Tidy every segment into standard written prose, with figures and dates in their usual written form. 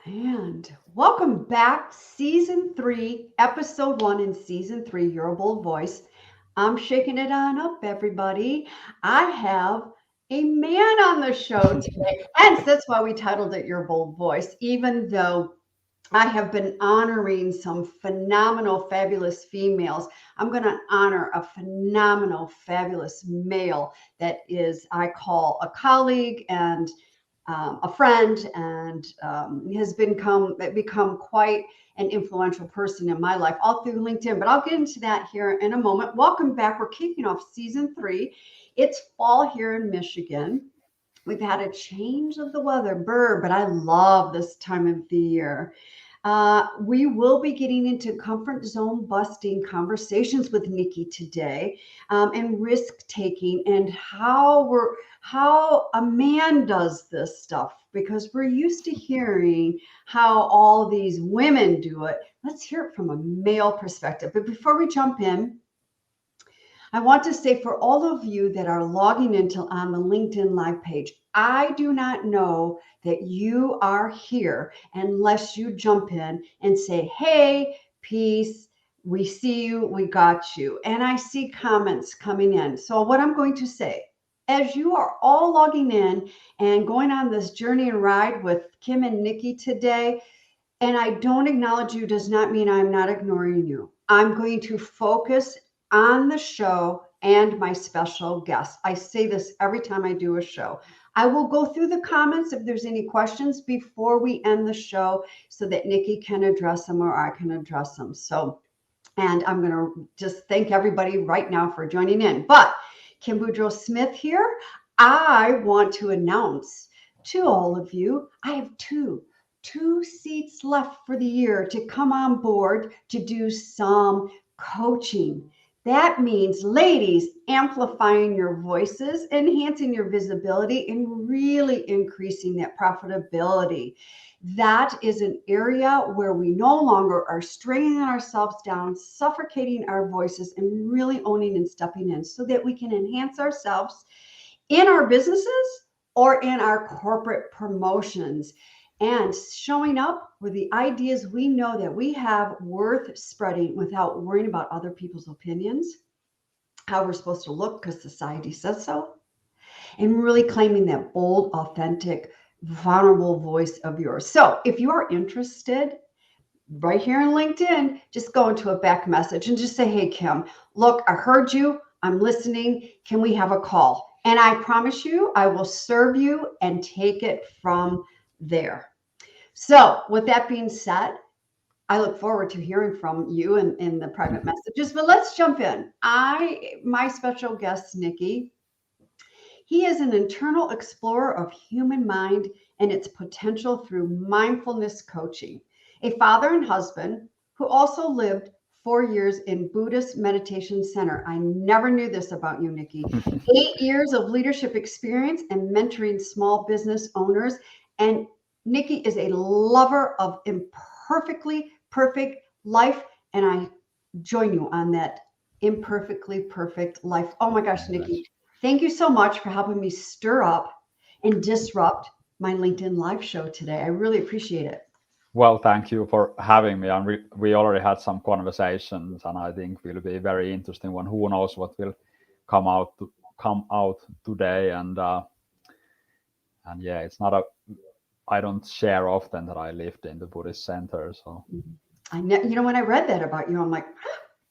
And welcome back, season 3, episode 1 in season 3, Your Bold Voice. I'm shaking it on up, everybody. I have a man on the show today, and that's why we titled it Your Bold Voice, even though I have been honoring some phenomenal, fabulous females. I'm going to honor a phenomenal, fabulous male that is, I call a colleague and a friend, and has become quite an influential person in my life, all through LinkedIn. But I'll get into that here in a moment. Welcome back. We're kicking off season 3. It's fall here in Michigan. We've had a change of the weather, but I love this time of the year. We will be getting into comfort zone busting conversations with Niki today, and risk taking, and how a man does this stuff, because we're used to hearing how all these women do it. Let's hear it from a male perspective. But before we jump in, I want to say, for all of you that are logging into on the LinkedIn Live page, I do not know that you are here unless you jump in and say, hey, peace, we see you, we got you. And I see comments coming in. So what I'm going to say, as you are all logging in and going on this journey and ride with Kim and Niki today, and I don't acknowledge you does not mean I'm not ignoring you. I'm going to focus on the show and my special guest. I say this every time I do a show. I will go through the comments if there's any questions before we end the show, so that Niki can address them or I can address them. So, and I'm going to just thank everybody right now for joining in. But Kim Boudreaux Smith here. I want to announce to all of you, I have two seats left for the year to come on board to do some coaching. That means, ladies, amplifying your voices, enhancing your visibility, and really increasing that profitability. That is an area where we no longer are straining ourselves down, suffocating our voices, and really owning and stepping in, so that we can enhance ourselves in our businesses or in our corporate promotions, and showing up with the ideas we know that we have worth spreading without worrying about other people's opinions, how we're supposed to look because society says so, and really claiming that bold, authentic, vulnerable voice of yours. So if you are interested, right here in LinkedIn, just go into a back message and just say, hey, Kim, look, I heard you. I'm listening. Can we have a call? And I promise you, I will serve you and take it from there. So with that being said, I look forward to hearing from you in the private messages, but let's jump in. My special guest, Niki, he is an internal explorer of human mind and its potential through mindfulness coaching, a father and husband who also lived 4 years in Buddhist meditation center. I never knew this about you, Niki. 8 years of leadership experience and mentoring small business owners. And Niki is a lover of imperfectly perfect life. And I join you on that imperfectly perfect life. Oh my gosh, Niki, thank you so much for helping me stir up and disrupt my LinkedIn Live show today. I really appreciate it. Well, thank you for having me. And we already had some conversations, and I think will be a very interesting one. Who knows what will come out today? And yeah, it's not a. I don't share often that I lived in the Buddhist center. So when I read that about you, I'm like,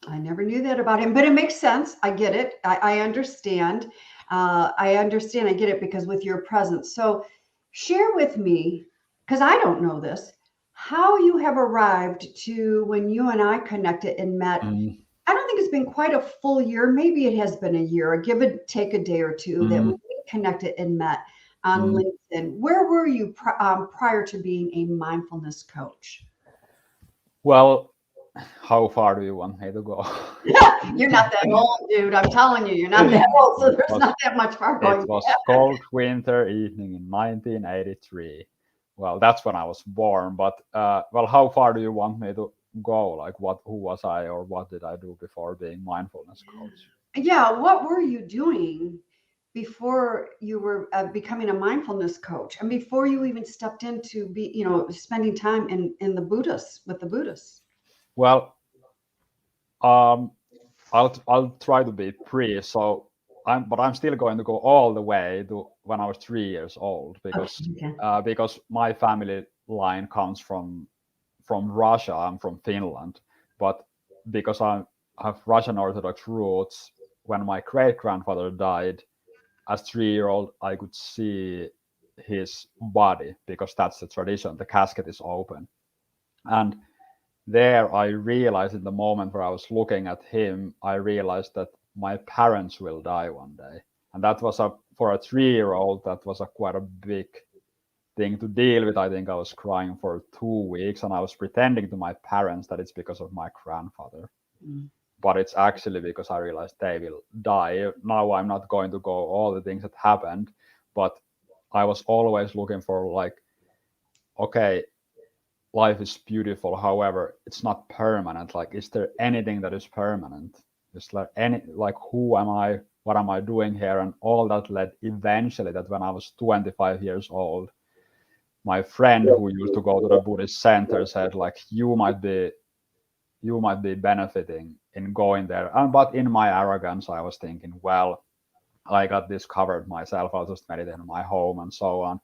I never knew that about him, but it makes sense. I get it. I understand. I understand. I get it, because with your presence. So share with me, because I don't know this, how you have arrived to when you and I connected and met. I don't think it's been quite a full year. Maybe it has been a year, give it take a day or two that we connected and met on LinkedIn. Where were you prior to being a mindfulness coach? Well, how far do you want me to go? You're not that old, dude. I'm telling you, you're not that old, so there's not that much far going. It was cold winter evening in 1983. Well, that's when I was born. But well, how far do you want me to go? Like, who was I, or what did I do before being mindfulness coach? Yeah, what were you doing before you were becoming a mindfulness coach, and before you even stepped into spending time in the Buddhists with the Buddhists? Well, um, I'll try to be brief. So I'm still going to go all the way to when I was 3 years old, Okay. because my family line comes from Russia. I'm from Finland, but because I have Russian Orthodox roots, when my great grandfather died as 3 year old, I could see his body because that's the tradition. The casket is open, and there I realized in the moment where I was looking at him, I realized that my parents will die one day. And that was for a 3 year old, that was a quite a big thing to deal with. I think I was crying for 2 weeks and I was pretending to my parents that it's because of my grandfather. Mm. But it's actually because I realized they will die. Now I'm not going to go all the things that happened, but I was always looking for like, okay, life is beautiful. However, it's not permanent. Like, is there anything that is permanent? Is like who am I? What am I doing here? And all that led eventually that when I was 25 years old, my friend who used to go to the Buddhist center said like, you might be benefiting in going there. And but in my arrogance, I was thinking, well, I got this covered myself. I'll just meditate in my home and so on.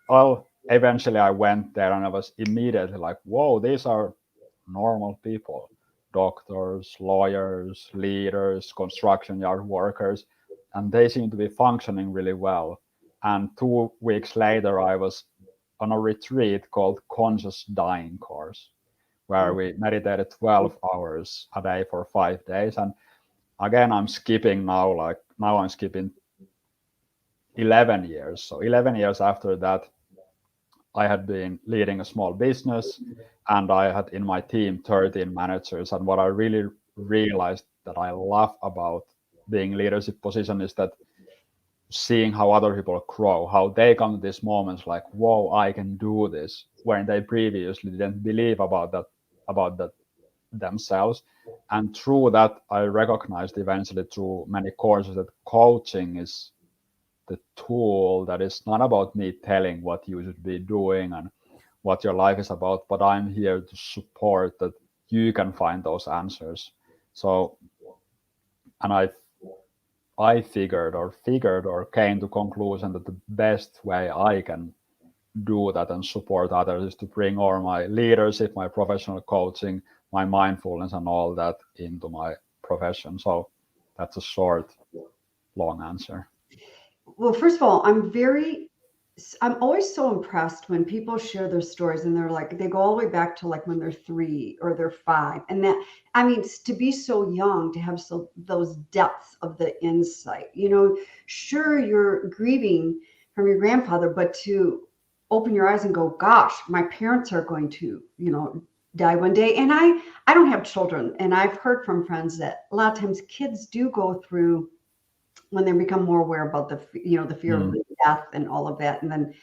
Well, eventually I went there and I was immediately like, whoa, these are normal people, doctors, lawyers, leaders, construction yard workers, and they seem to be functioning really well. And 2 weeks later, I was on a retreat called Conscious Dying Course, where we meditated 12 hours a day for 5 days. And again, I'm skipping now, like now I'm skipping 11 years. So 11 years after that, I had been leading a small business and I had in my team 13 managers. And what I really realized that I love about being leadership position is that seeing how other people grow, how they come to these moments like, whoa, I can do this, when they previously didn't believe about that themselves. And through that, I recognized eventually through many courses that coaching is the tool that is not about me telling what you should be doing and what your life is about, but I'm here to support that you can find those answers. So, and I figured or came to conclusion that the best way I can do that and support others is to bring all my leadership, my professional coaching, my mindfulness and all that into my profession. So that's a short, long answer. Well, first of all, I'm always so impressed when people share their stories and they're like, they go all the way back to like when they're 3 or they're 5. And that, I mean, to be so young, to have those depths of the insight, sure, you're grieving from your grandfather, but to open your eyes and go, gosh, my parents are going to, die one day. And I don't have children. And I've heard from friends that a lot of times kids do go through when they become more aware about the fear of death and all of that. And then,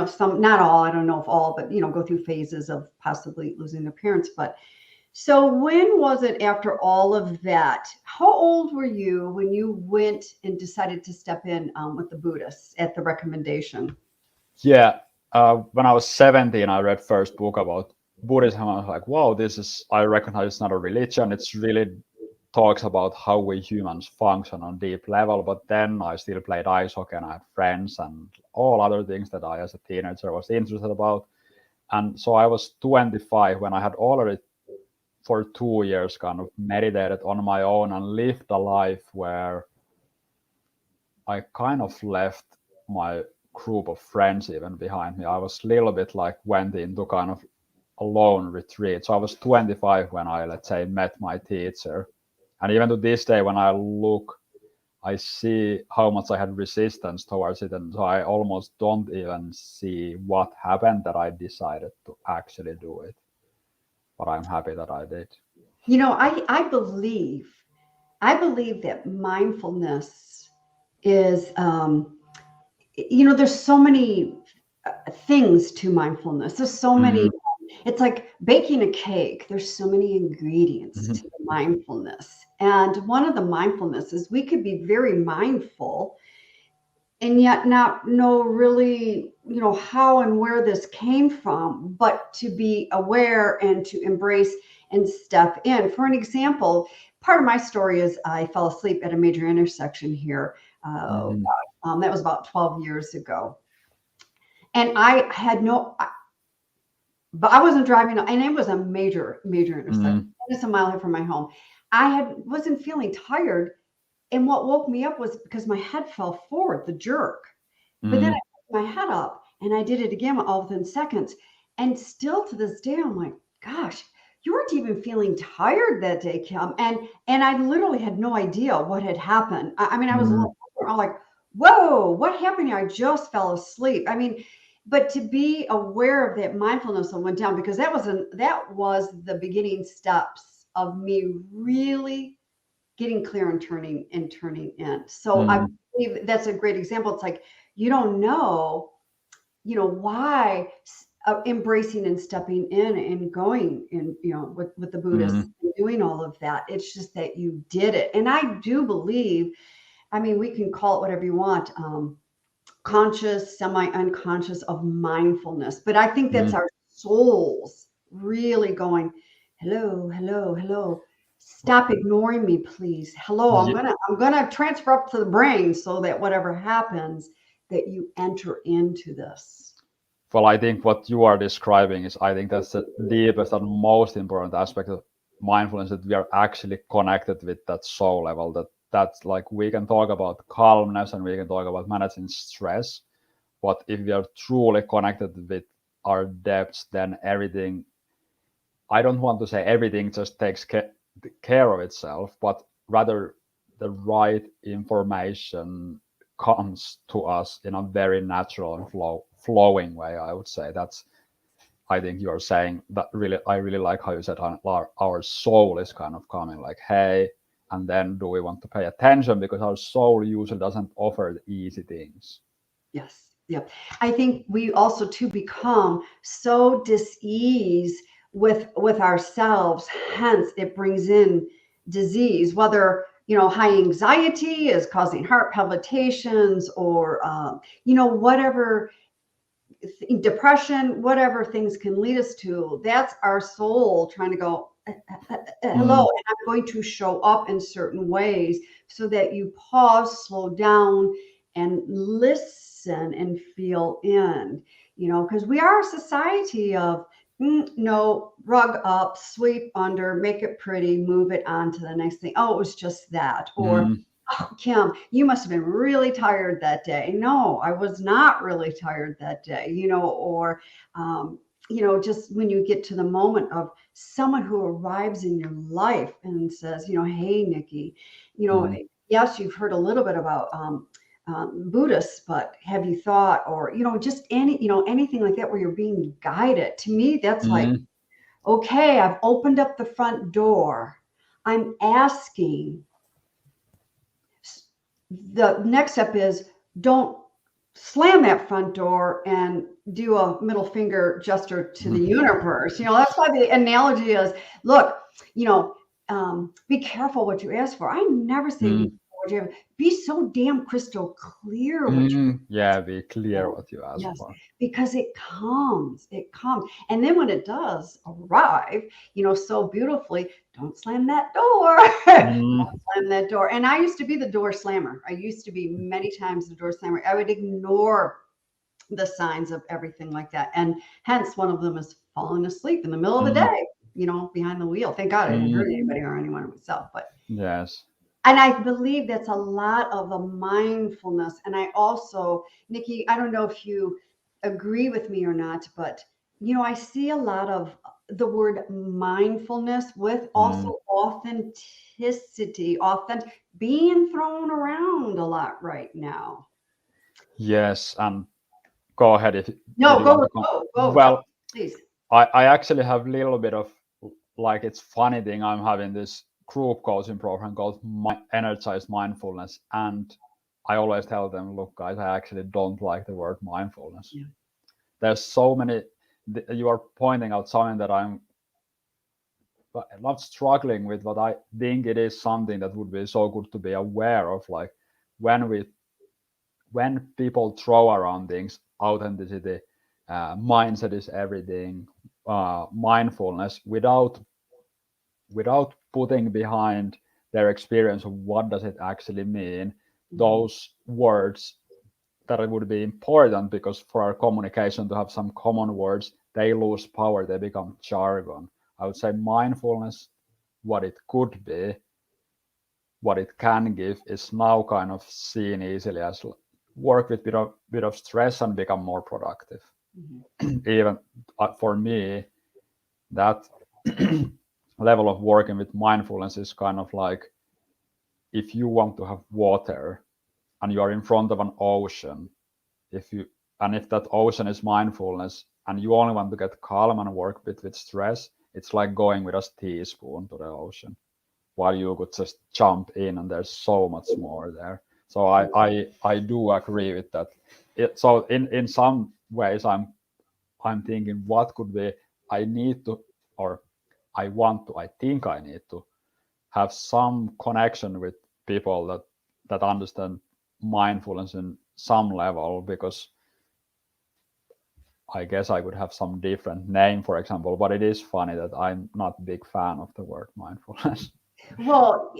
some, not all, I don't know if all, but, go through phases of possibly losing their parents. But so when was it after all of that? How old were you when you went and decided to step in with the Buddhists at the recommendation? Yeah, when I was 17, I read first book about Buddhism. I was like, "Wow, this is." I recognize it's not a religion. It's really talks about how we humans function on deep level. But then I still played ice hockey and I had friends and all other things that I, as a teenager, was interested about. And so I was 25 when I had already for 2 years kind of meditated on my own and lived a life where I kind of left my group of friends even behind me. I was a little bit like went into kind of a lone retreat. So I was 25 when I, let's say, met my teacher. And even to this day, when I look, I see how much I had resistance towards it. And so I almost don't even see what happened that I decided to actually do it. But I'm happy that I did. I believe that mindfulness is, there's so many things to mindfulness. There's so many. Mhm. It's like baking a cake. There's so many ingredients to Mhm. the mindfulness. And one of the mindfulness is we could be very mindful and yet not know really, how and where this came from, but to be aware and to embrace and step in. For an example, part of my story is I fell asleep at a major intersection here. Mm-hmm. That was about 12 years ago. And I had no, but I wasn't driving, and it was a major intersection. Mm-hmm. It's a mile here from my home. Wasn't feeling tired, and what woke me up was because my head fell forward, the jerk. But then I Mm-hmm. picked my head up and I did it again all within seconds. And still to this day, I'm like, gosh, you weren't even feeling tired that day, Kim. And I literally had no idea what had happened. I mean, I was a Mm-hmm. little, I'm like, whoa, what happened here? I just fell asleep. I mean, but to be aware of that mindfulness that went down, because that was the beginning steps of me really getting clear and turning in. So I Mm-hmm. believe that's a great example. It's like you don't know, why embracing and stepping in and going in, with the Buddhists Mm-hmm. and doing all of that. It's just that you did it. And I do believe, I mean, we can call it whatever you want. Conscious, semi-unconscious of mindfulness. But I think that's Mm-hmm. our souls really going, hello, hello, hello. Stop ignoring me, please. Hello, I'm gonna transfer up to the brain so that whatever happens, that you enter into this. Well, I think what you are describing is, I think that's the deepest and most important aspect of mindfulness, that we are actually connected with that soul level. That's like, we can talk about calmness and we can talk about managing stress, but if we are truly connected with our depths, then everything, I don't want to say everything just takes care of itself, but rather the right information comes to us in a very natural and flowing way. I would say that's. I think you're saying that really. I really like how you said our soul is kind of coming, like, hey, and then do we want to pay attention, because our soul usually doesn't offer the easy things. Yes. Yep. I think we also too become so dis-ease with ourselves. Hence, it brings in disease. Whether high anxiety is causing heart palpitations, or whatever depression, whatever things can lead us to. That's our soul trying to go, hello, Mm, and I'm going to show up in certain ways so that you pause, slow down, and listen and feel in, because we are a society of no, rug up, sweep under, make it pretty, move it on to the next thing. Oh, it was just that. Or, mm, oh, Kim, you must have been really tired that day. No, I was not really tired that day, or, just when you get to the moment of someone who arrives in your life and says, hey, Nikki, you know, mm, yes, you've heard a little bit about Buddhists, but have you thought, or, just anything like that where you're being guided? To me, that's like, mm, okay, I've opened up the front door. I'm asking. The next step is don't slam that front door and do a middle finger gesture to the mm, universe. That's why the analogy is, look, you know, be careful what you ask for. I never say be mm, careful what you have. Be so damn crystal clear what you yeah, be clear want. what you ask Yes, for. because it comes. And then when it does arrive, so beautifully, don't slam that door. Mm, Slam that door. And I used to be the door slammer. I used to be many times the door slammer. I would ignore the signs of everything like that. And hence one of them is falling asleep in the middle of the mm, day, behind the wheel. Thank God I didn't hurt mm, anybody or anyone myself. But yes. and I believe that's a lot of the mindfulness. And I also, Nikki, I don't know if you agree with me or not, but I see a lot of the word mindfulness with Mm, also authenticity, being thrown around a lot right now. yes, and go ahead if No, you want go, to come. go, go, go, Well, please. I actually have a little bit of, like, it's funny thing. I'm having this group coaching program called Energized Mindfulness, and I always tell them, look, guys, I actually don't like the word mindfulness. Yeah. There's so many. You are pointing out something that I'm not struggling with, but I think it is something that would be so good to be aware of. Like, when we when people throw around things, authenticity, mindset is everything, mindfulness, without putting behind their experience of what does it actually mean, Mhm. those words that it would be important, because for our communication to have some common words, they lose power, they become jargon. I would say mindfulness, what it could be, what it can give, is now kind of seen easily as work with bit of stress and become more productive. Mhm. Even for me, that level of working with mindfulness is kind of like, if you want to have water and you are in front of an ocean, if you and if that ocean is mindfulness and you only want to get calm and work with stress, it's like going with a teaspoon to the ocean, while you could just jump in and there's so much more there. So I do agree with that. So in some ways, I'm thinking, what could be, I need to, or I think I need to have some connection with people that understand mindfulness in some level, because I guess I could have some different name, for example, but it is funny that I'm not a big fan of the word mindfulness. Well,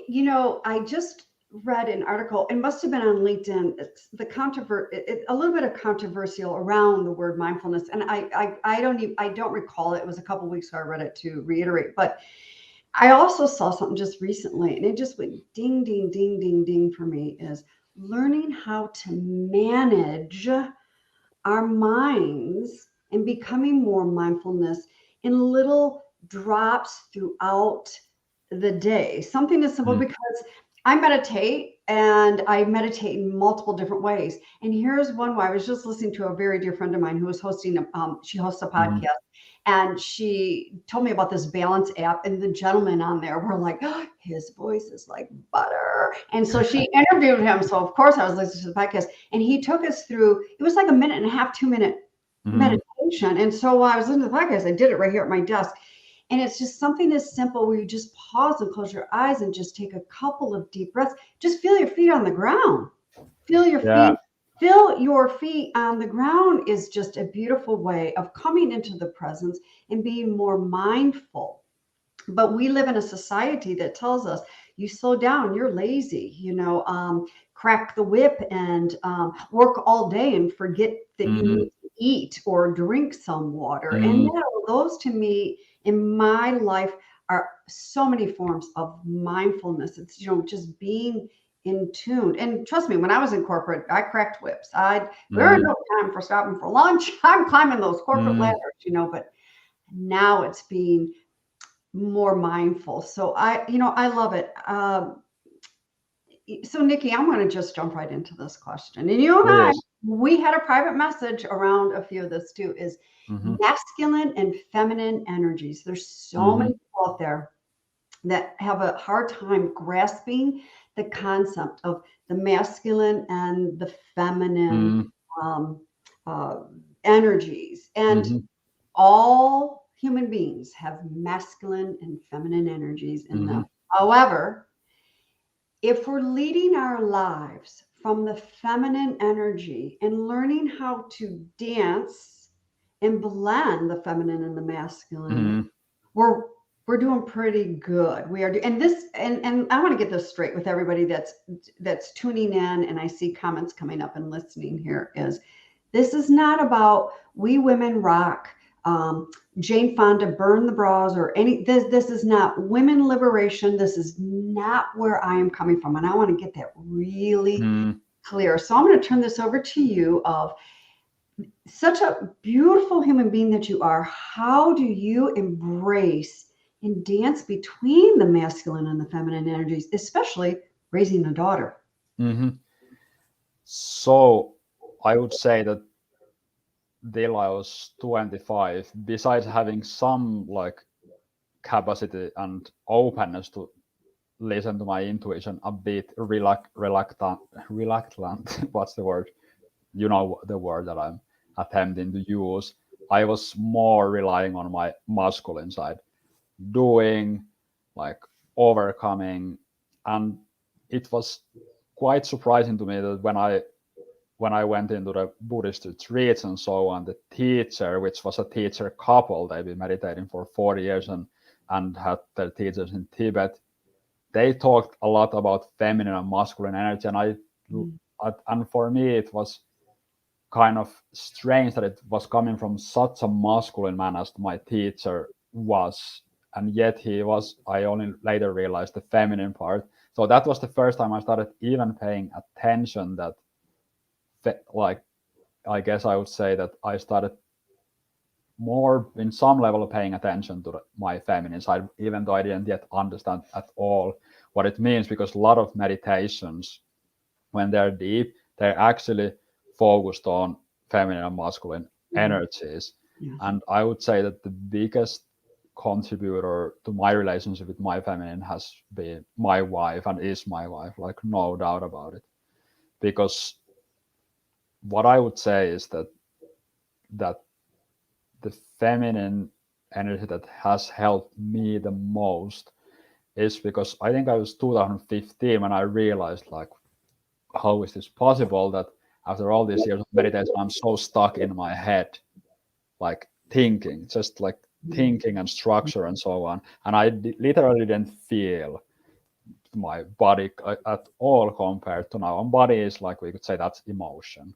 I just read an article. It must have been on LinkedIn. It's the a little bit of controversial around the word mindfulness, and I don't recall it. It was a couple weeks ago. I read it to reiterate, but I also saw something just recently, and it just went ding, ding, ding, ding, ding for me. Is learning how to manage our minds and becoming more mindfulness in little drops throughout the day. Something as simple, Mm, because I meditate and I meditate in multiple different ways. And here's one way. I was just listening to a very dear friend of mine who was she hosts a mm, podcast, and she told me about this balance app, and the gentlemen on there were like, oh, his voice is like butter. And so she interviewed him. So of course I was listening to the podcast, and he took us through, it was like a minute and a half, 2 minute mm, meditation. And so while I was listening to the podcast, I did it right here at my desk. And it's just something as simple where you just pause and close your eyes and just take a couple of deep breaths. Just feel your feet on the ground. Feel your yeah. feet. Feel your feet on the ground is just a beautiful way of coming into the presence and being more mindful. But we live in a society that tells us, you slow down, you're lazy, crack the whip and work all day and forget that you Mm, need to eat or drink some water. And mm, those to me in my life are so many forms of mindfulness. It's, just being in tune. And trust me, when I was in corporate, I cracked whips. There is mm, no time for stopping for lunch. I'm climbing those corporate mm, ladders, but now it's being more mindful. So I love it. So Nikki, I'm going to just jump right into this question. And you and I, please. we had a private message around a few of this too, is Mm-hmm, masculine and feminine energies. There's so mm-hmm, many people out there that have a hard time grasping the concept of the masculine and the feminine mm, um, uh, energies. And mm-hmm, all human beings have masculine and feminine energies in mm-hmm, them. However, if we're leading our lives from the feminine energy and learning how to dance and blend the feminine and the masculine, mm-hmm. we're we're doing pretty good. We are, and this, and I want to get this straight with everybody that's tuning in, and I see comments coming up and listening here. Is this is not about we women rock, um, Jane Fonda burn the bras, or any. This is not women liberation. This is not where I am coming from, and I want to get that really Mm. clear. So I'm going to turn this over to you. Of such a beautiful human being that you are, how do you embrace and dance between the masculine and the feminine energies, especially raising a daughter? Mm-hmm. So I would say that till I was 25, besides having some like capacity and openness to listen to my intuition, a bit reluctant, what's the word? You know the word that I'm attempting to use. I was more relying on my masculine side, doing, like, overcoming. And it was quite surprising to me that when I when I went into the Buddhist retreats and so on, the teacher, which was a teacher couple, they've been meditating for 40 years and had their teachers in Tibet, they talked a lot about feminine and masculine energy. And for me, it was kind of strange that it was coming from such a masculine man as my teacher was. And yet he was, I only later realized the feminine part. So that was the first time I started even paying attention that, like, I guess I would say that I started more in some level of paying attention to my feminine side, even though I didn't yet understand at all what it means, because a lot of meditations, when they're deep, they're actually focused on feminine and masculine energies. Yes. And I would say that the biggest contributor to my relationship with my feminine has been my wife, and is my wife, like no doubt about it. Because what I would say is that the feminine energy that has helped me the most is because I think I was 2015 when I realized, like, how is this possible that after all these years of meditation, I'm so stuck in my head, like thinking, just like thinking and structure and so on. And I literally didn't feel my body at all compared to now. And body is, like, we could say that's emotion.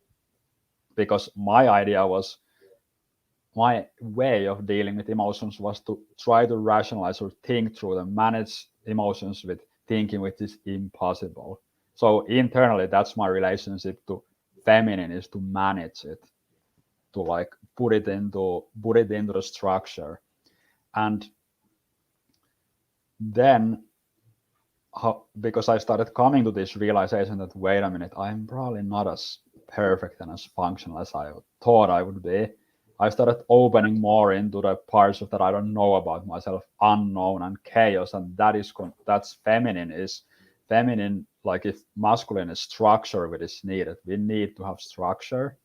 Because my idea was, my way of dealing with emotions was to try to rationalize or think through them, manage emotions with thinking, which is impossible. So internally, that's my relationship to feminine, is to manage it, to like put it into the structure. And then because I started coming to this realization that, wait a minute, I'm probably not as perfect and as functional as I thought I would be. I started opening more into the parts of that I don't know about myself, unknown and chaos, and that's feminine. Is feminine, like if masculine is structure, which is needed, we need to have structure,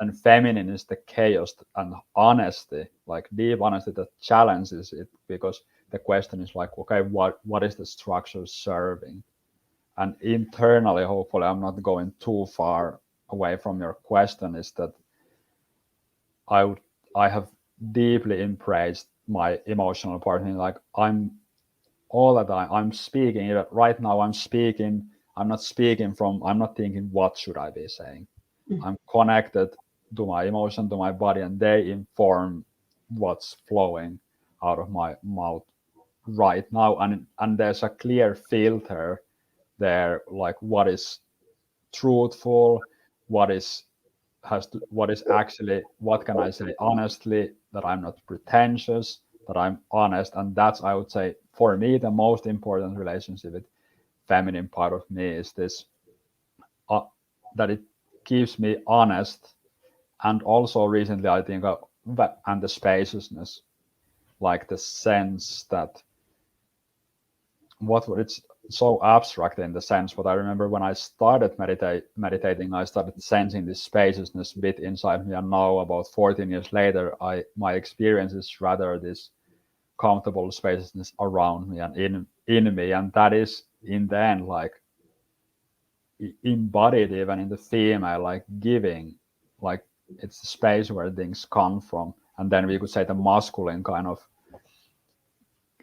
and feminine is the chaos and honesty, like deep honesty that challenges it, because the question is like, okay, what is the structure serving? And internally, hopefully I'm not going too far away from your question, is that I have deeply embraced my emotional part. Like, I'm all the time I'm speaking. Right now I'm speaking. I'm not thinking what should I be saying. I'm connected to my emotion, to my body, and they inform what's flowing out of my mouth right now. And there's a clear filter there, like what is truthful, what is what is actually, what can I say honestly, that I'm not pretentious, that I'm honest. And that's, I would say, for me, the most important relationship with feminine part of me is this, that it keeps me honest. And also recently, I think, and the spaciousness, like the sense that it's so abstract in the sense, but I remember when I started meditating, I started sensing this spaciousness bit inside me, and now about 14 years later, my experience is rather this comfortable spaciousness around me and in me, and that is in the end like embodied even in the female, like giving, like it's the space where things come from. And then we could say the masculine kind of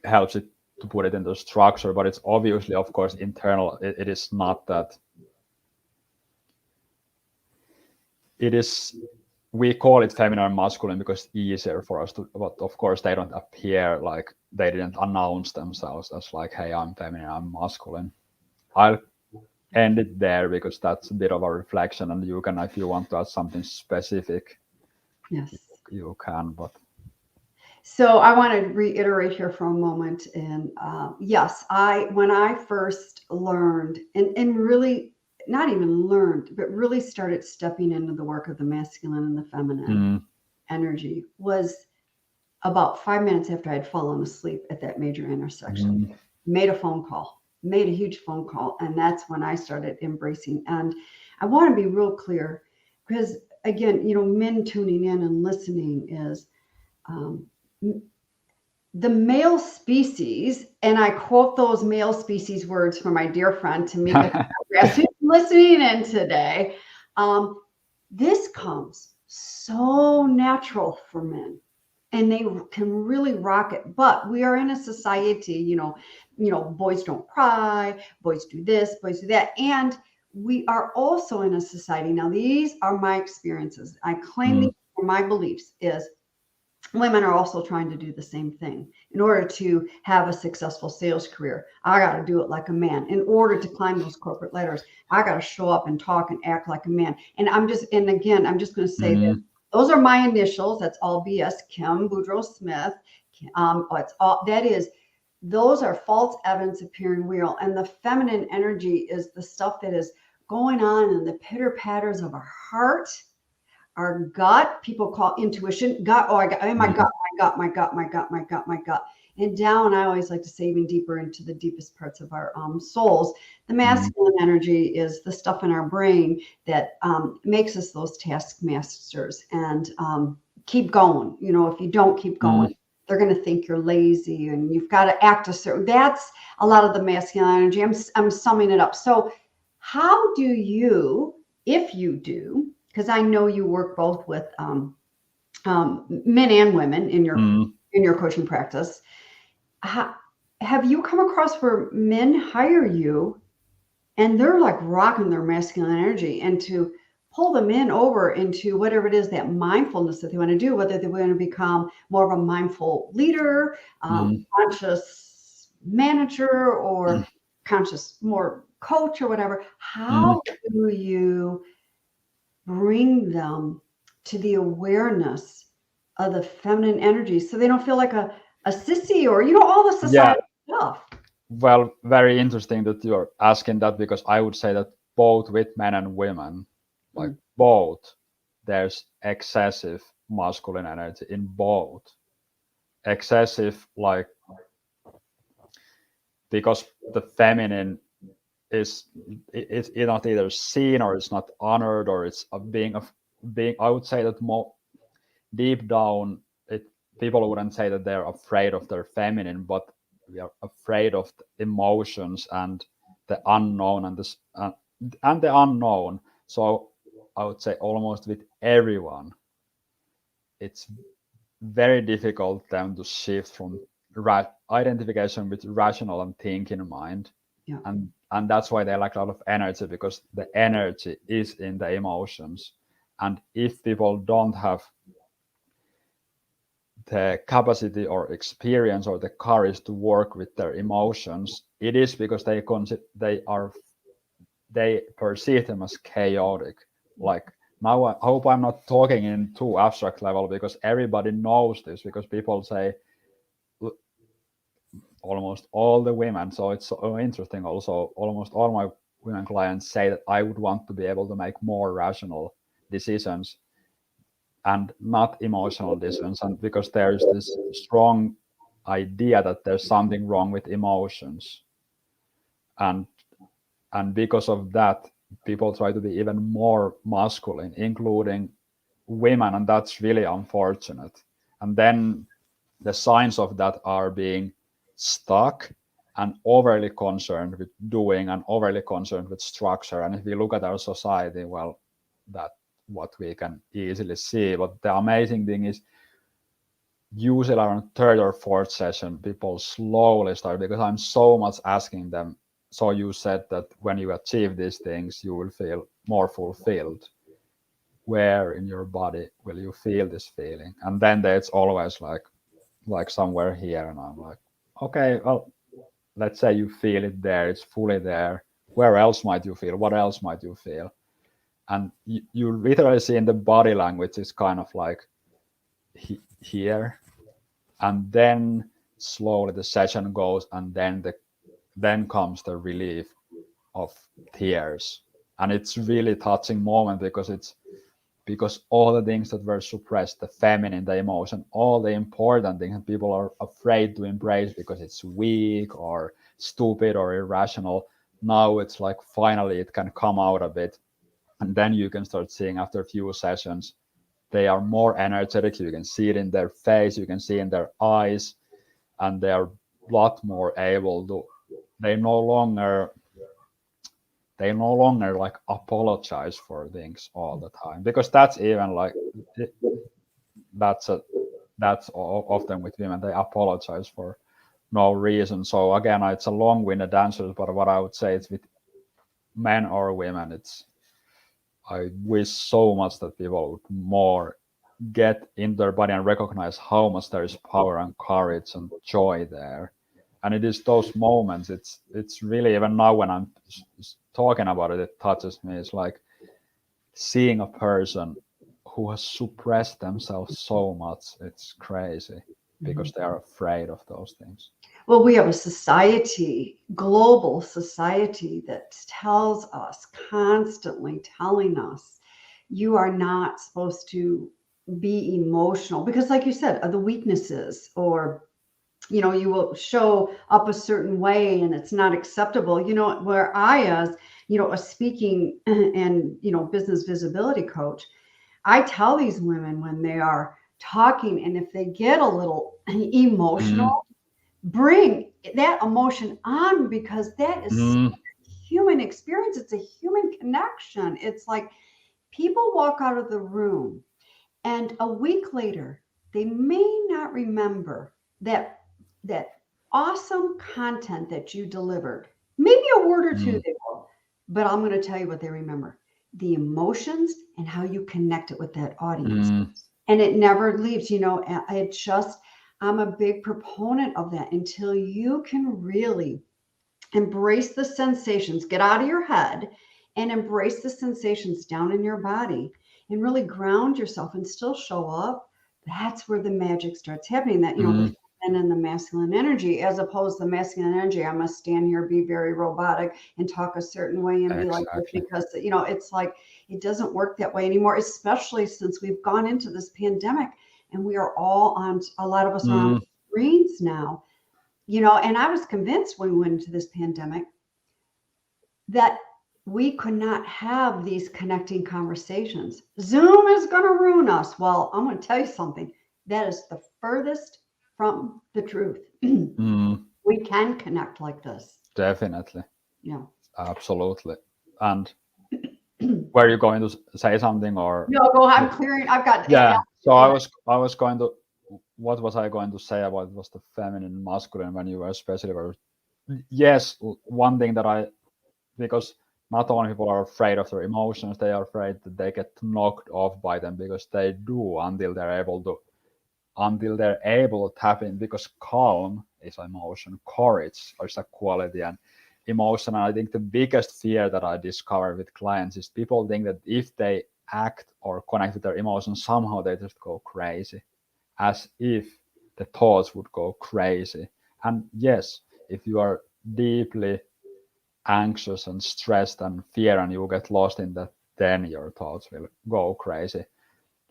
helps it to put it into structure, but it's obviously, of course, internal. It is not that. It is, we call it feminine and masculine because it's easier for us to, but of course they don't appear, like they didn't announce themselves as like, hey, I'm feminine, I'm masculine. I'll end it there because that's a bit of a reflection, and you can, if you want to add something specific, Yes. you can, but. So I want to reiterate here for a moment. And yes, when I first learned and really not even learned, but really started stepping into the work of the masculine and the feminine energy was about 5 minutes after I had fallen asleep at that major intersection. Made a huge phone call. And that's when I started embracing. And I want to be real clear because, again, men tuning in and listening is, the male species, and I quote those male species words from my dear friend Tamika, who's listening in today. This comes so natural for men, and they can really rock it. But we are in a society, boys don't cry, boys do this, boys do that. And we are also in a society. Now, these are my experiences. I claim these mm, are my beliefs is women are also trying to do the same thing. In order to have a successful sales career, I got to do it like a man. In order to climb those corporate ladders, I got to show up and talk and act like a man. And again, I'm just going to say this. mm, Those are my initials. That's all BS. Kim Boudreaux Smith. It's all that is. Those are false evidence appearing real. And the feminine energy is the stuff that is going on in the pitter patters of our heart, our gut. People call intuition gut. Oh, I got in my gut, mm, my gut. And down, I always like to say even deeper into the deepest parts of our souls. The mm, masculine energy is the stuff in our brain that makes us those taskmasters and keep going. If you don't keep going, mm. they're going to think you're lazy and you've got to act a certain. That's a lot of the masculine energy. I'm summing it up. So, how do you, if you do, because I know you work both with men and women in Mm. your coaching practice. Have you come across where men hire you and they're like rocking their masculine energy, and to pull them in over into whatever it is, that mindfulness that they want to do, whether they want to become more of a mindful leader, Mm, conscious manager, or mm, conscious more coach or whatever? mm. How do you bring them to the awareness of the feminine energy so they don't feel like a sissy, or all the Yeah, society stuff? well, very interesting that you're asking that because I would say that both with men and women, like Mm. both, there's excessive masculine energy in both. Excessive, like, because the feminine is it's not either seen or it's not honored or it's a being. I would say that more deep down, it people wouldn't say that they're afraid of their feminine, but we are afraid of the emotions and the unknown and the unknown. So I would say almost with everyone, it's very difficult then to shift from identification with rational and thinking mind, Yeah. and that's why they lack a lot of energy because the energy is in the emotions, and if people don't have the capacity or experience or the courage to work with their emotions, it is because they perceive them as chaotic. Like, now I hope I'm not talking in too abstract level because everybody knows this, because people say almost all the women, so it's so interesting also, almost all my women clients say that I would want to be able to make more rational decisions and not emotional decisions, and because there's this strong idea that there's something wrong with emotions, and because of that people try to be even more masculine, including women, and that's really unfortunate. And then the signs of that are being stuck and overly concerned with doing and overly concerned with structure. And if we look at our society, well, that what we can easily see. But the amazing thing is, usually around third or fourth session, people slowly start, because I'm so much asking them. So you said that when you achieve these things, you will feel more fulfilled. Where in your body will you feel this feeling? And then it's always like somewhere here, and I'm like, okay, well, let's say you feel it there, it's fully there. Where else might you feel? What else might you feel? And you literally see in the body language is kind of like here, and then slowly the session goes, and then comes the relief of tears, and it's really touching moment because all the things that were suppressed, the feminine, the emotion, all the important things people are afraid to embrace because it's weak or stupid or irrational, now it's like finally it can come out a bit. And then you can start seeing after a few sessions they are more energetic, you can see it in their face, you can see in their eyes, and they are a lot more able to, they no longer they no longer like apologize for things all the time, because that's even like that's a often with women, they apologize for no reason. So again, it's a long-winded answer, but what I would say is with men or women, it's I wish so much that people would more get in their body and recognize how much there is power and courage and joy there. And it is those moments, it's really, even now when I'm talking about it, it touches me. It's like seeing a person who has suppressed themselves so much, it's crazy, because they are afraid of those things. Well, we have a society, global society, that tells us, constantly telling us, you are not supposed to be emotional because, like you said, of the weaknesses, or you will show up a certain way and it's not acceptable. Where I, as a speaking and business visibility coach, I tell these women when they are talking, and if they get a little Mm, emotional, bring that emotion on, because that is mm, human experience. It's a human connection. It's like people walk out of the room, and a week later they may not remember that awesome content that you delivered. Maybe a word or two mm, they will, but I'm going to tell you what they remember: the emotions and how you connect it with that audience. mm, And it never leaves. I'm a big proponent of that. Until you can really embrace the sensations, get out of your head and embrace the sensations down in your body, and really ground yourself and still show up. That's where the magic starts happening. That, the mm, feminine and the masculine energy, as opposed to the masculine energy, I must stand here, be very robotic, and talk a certain way and be like this, exactly. because, it's like it doesn't work that way anymore, especially since we've gone into this pandemic and we are all on, a lot of us are on Mm, screens now. And I was convinced when we went into this pandemic that we could not have these connecting conversations. Zoom is going to ruin us. Well, I'm going to tell you something. That is the furthest from the truth. mm, We can connect like this. definitely. Yeah. Absolutely. And were you going to say something, or? No, go ahead. I'm clearing. I've got. Yeah. So Go ahead. I was going to, what was I going to say about it was the feminine, masculine, when you were especially were, yes, one thing that because not only people are afraid of their emotions, they are afraid that they get knocked off by them, because they do, until they're able to tap in, because calm is emotion, courage is a quality, and emotion. And I think the biggest fear that I discover with clients is people think that if they act or connect with their emotions, somehow they just go crazy, as if the thoughts would go crazy. And yes, if you are deeply anxious and stressed and fear and you get lost in that, then your thoughts will go crazy.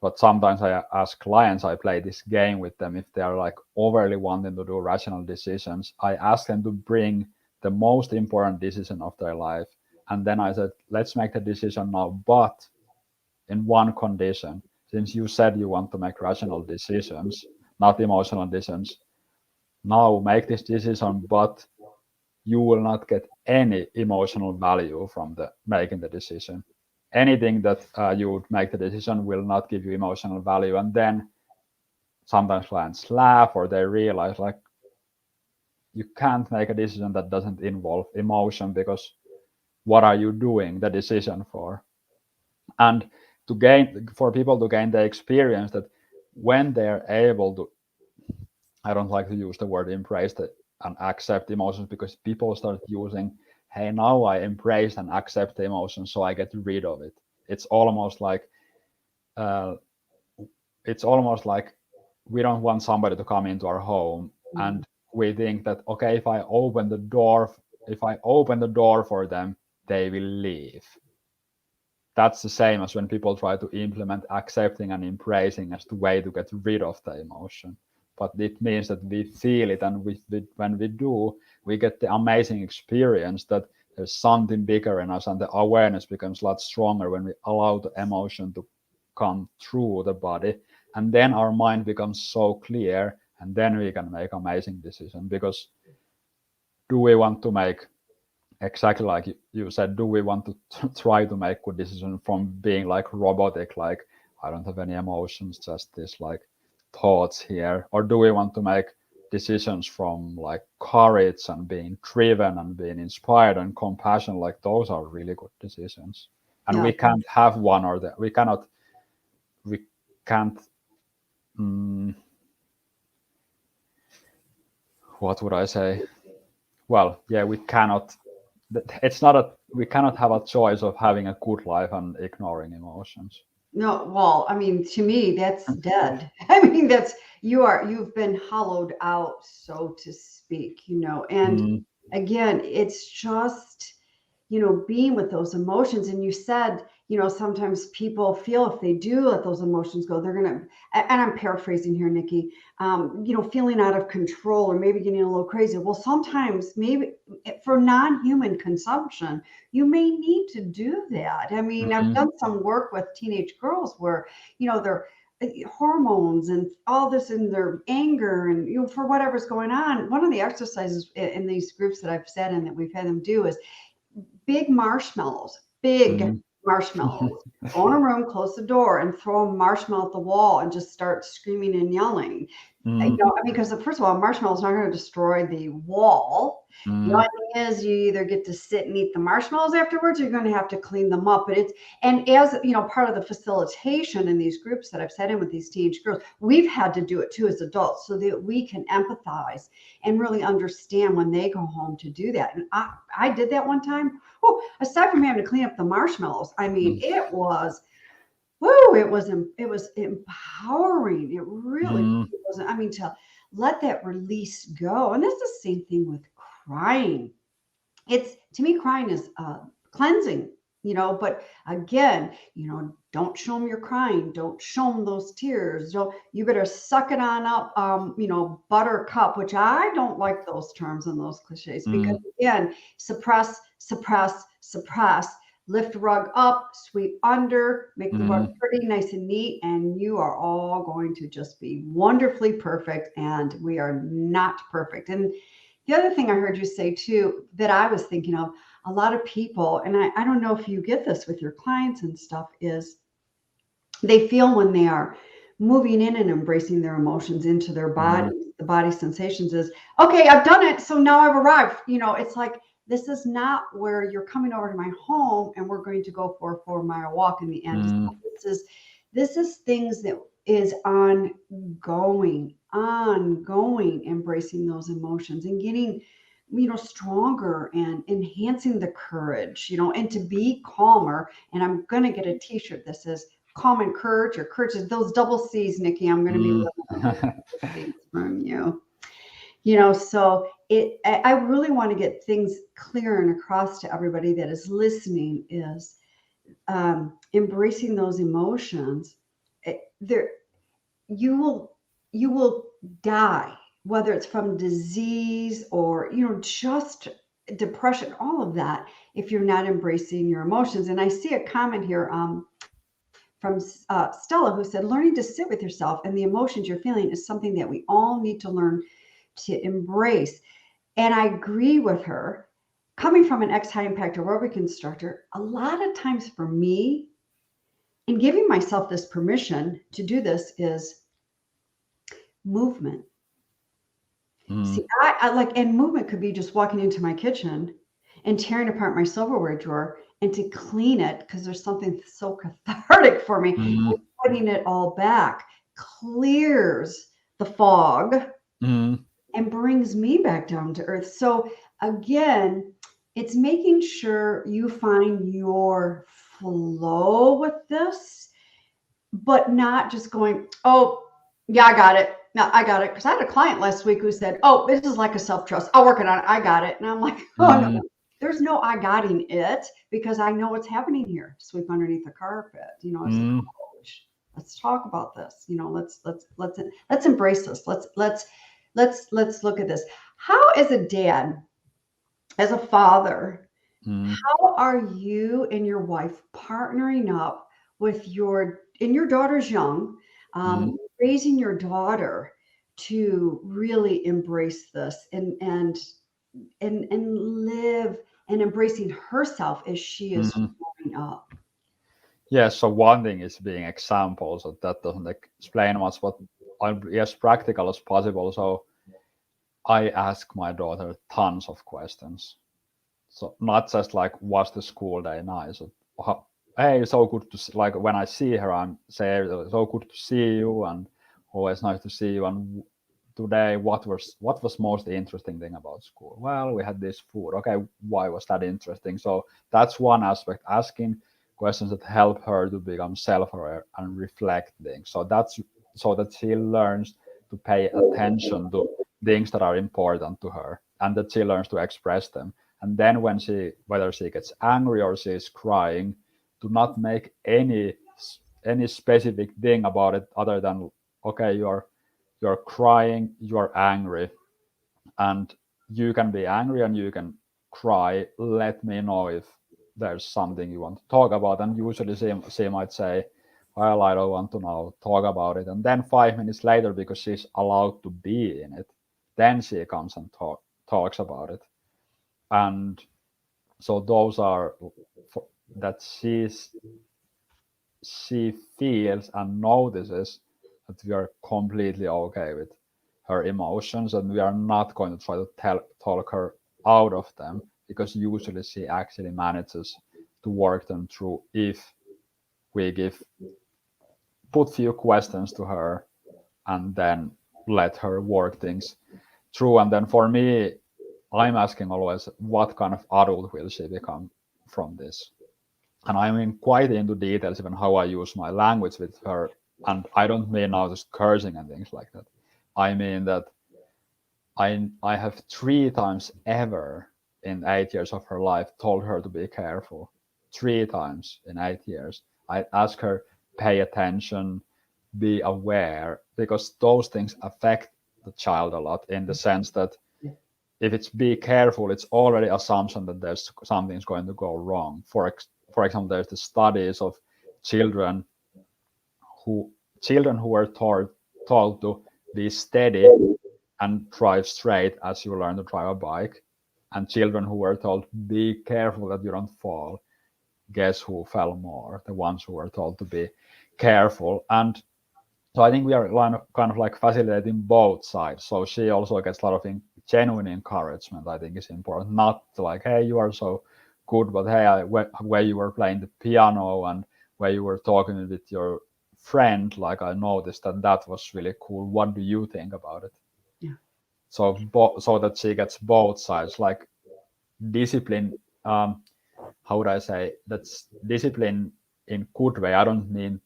But sometimes I ask clients, I play this game with them. If they are like overly wanting to do rational decisions, I ask them to bring the most important decision of their life. And then I said, let's make the decision now, but in one condition. Since you said you want to make rational decisions, not emotional decisions, now make this decision, but you will not get any emotional value from the making the decision. Anything that you would make the decision will not give you emotional value. And then sometimes clients laugh, or they realize like you can't make a decision that doesn't involve emotion, because what are you doing the decision for? And to gain, for people to gain the experience that when they're able to, I don't like to use the word embrace and accept emotions, because people start using, hey, now I embrace and accept the emotions, so I get rid of it. It's almost like uh, it's almost like we don't want somebody to come into our home, Mhm. and we think that, okay, if I open the door for them, they will leave. That's the same as when people try to implement accepting and embracing as the way to get rid of the emotion. But it means that we feel it, and when we do, we get the amazing experience that there's something bigger in us, and the awareness becomes a lot stronger when we allow the emotion to come through the body. And then our mind becomes so clear, and then we can make amazing decisions. Because do we want to make exactly like you said, do we want to try to make good decisions from being like robotic, like I don't have any emotions, just this like thoughts here, or do we want to make decisions from like courage and being driven and being inspired and compassion? Like those are really good decisions, and Yeah. we can't have one or the we can't mm, what would I say? Well, yeah, we cannot. It's not a. We cannot have a choice of having a good life and ignoring emotions. No, well, I mean, to me, that's dead. I mean, you've been hollowed out, so to speak, and Mm, again, it's just, being with those emotions. And you said, sometimes people feel if they do let those emotions go, they're gonna, and I'm paraphrasing here, Nikki, feeling out of control or maybe getting a little crazy. Well, sometimes maybe for non-human consumption, you may need to do that. I mean, I've mm, done some work with teenage girls where, they're hormones and all this and their anger and for whatever's going on. One of the exercises in these groups that I've sat in that we've had them do is big marshmallows, big mm, marshmallows. Go in a room, close the door, and throw a marshmallow at the wall and just start screaming and yelling. mm, I mean, because first of all, a marshmallow is not going to destroy the wall. The only mm, thing is, you either get to sit and eat the marshmallows afterwards, or you're going to have to clean them up. But and as part of the facilitation in these groups that I've sat in with these teenage girls, we've had to do it too as adults so that we can empathize and really understand when they go home to do that. And I did that one time. Oh, aside from having to clean up the marshmallows, I mean, mm, it was, whoo, it was empowering. It really mm, wasn't. I mean, to let that release go. And that's the same thing with crying. It's to me, crying is cleansing, but again, don't show them you're crying. Don't show them those tears. Don't, you better suck it on up, buttercup, which I don't like those terms and those cliches because mm, again, suppress, suppress, suppress. Lift the rug up, sweep under, make the rug mm, pretty, nice and neat, and you are all going to just be wonderfully perfect. And we are not perfect. And the other thing I heard you say too, that I was thinking of, a lot of people, and I don't know if you get this with your clients and stuff, is they feel when they are moving in and embracing their emotions into their body, mm, the body sensations is, okay, I've done it. So now I've arrived. It's like, this is not where you're coming over to my home and we're going to go for a 4-mile walk in the end. mm, This is things that is ongoing, embracing those emotions and getting, stronger and enhancing the courage, and to be calmer. And I'm going to get a t-shirt that says calm and courage, or courage is those double C's, Nikki. I'm going to be mm, living on those double C's from you. So I really want to get things clear and across to everybody that is listening is embracing those emotions. There, you will die, whether it's from disease or just depression, all of that, if you're not embracing your emotions. And I see a comment here from Stella, who said, learning to sit with yourself and the emotions you're feeling is something that we all need to learn to embrace. And I agree with her. Coming from an ex high impact aerobic instructor, a lot of times for me, in giving myself this permission to do this, is movement. mm, See, I like, and movement could be just walking into my kitchen and tearing apart my silverware drawer and to clean it because there's something so cathartic for me. mm, And putting it all back clears the fog mm, and brings me back down to earth. So again, it's making sure you find your flow with this, but not just going, oh, yeah, I got it. No, I got it. Because I had a client last week who said, oh, this is like a self trust. I'll work it on it. I got it. And I'm like, oh, no, mm, there's no I gotting it because I know what's happening here. Sweep underneath the carpet. As a mm, coach, let's talk about this. Let's embrace this. Let's look at this. How, as a dad, as a father, mm, how are you and your wife partnering up with and your daughter's young, mm, raising your daughter to really embrace this and live and embracing herself as she is Mhm. growing up. Yes, so one thing is being examples, so that doesn't explain much, but I'm as practical as possible. So I ask my daughter tons of questions. So not just like, was the school day nice? Or, hey, so good to see, like when I see her, I'm say, so good to see you, and always nice to see you. And today, what was most interesting thing about school? Well, we had this food. Okay, why was that interesting? So that's one aspect, asking questions that help her to become self-aware and reflecting. So that's so that she learns to pay attention to things that are important to her, and that she learns to express them. And then when whether she gets angry or she's crying, do not make any specific thing about it other than, okay, you're crying, you're angry, and you can be angry and you can cry. Let me know if there's something you want to talk about. And usually she might say, well, I don't want to now talk about it. And then 5 minutes later, because she's allowed to be in it, then she comes and talks about it. And so those are that she feels and notices that we are completely okay with her emotions, and we are not going to try to talk her out of them, because usually she actually manages to work them through if we give put few questions to her and then let her work things through. And then for me, I'm asking always, what kind of adult will she become from this? And I'm in quite into details even how I use my language with her. And I don't mean now just cursing and things like that. I mean that I have 3 times ever in 8 years of her life told her to be careful. 3 times in 8 years. I ask her, pay attention, be aware, because those things affect the child a lot, in the sense that if it's be careful, it's already assumption that there's something's going to go wrong. For example, there's the studies of children who were told to be steady and drive straight as you learn to drive a bike, and children who were told be careful that you don't fall. Guess who fell more? The ones who were told to be careful. And so I think we are kind of like facilitating both sides. So she also gets a lot of genuine encouragement. I think is important, not like, hey, you are so good, but hey, where you were playing the piano and where you were talking with your friend, like I noticed that was really cool. What do you think about it? Yeah. So so that she gets both sides, like discipline. How would I say, that's discipline in good way. I don't mean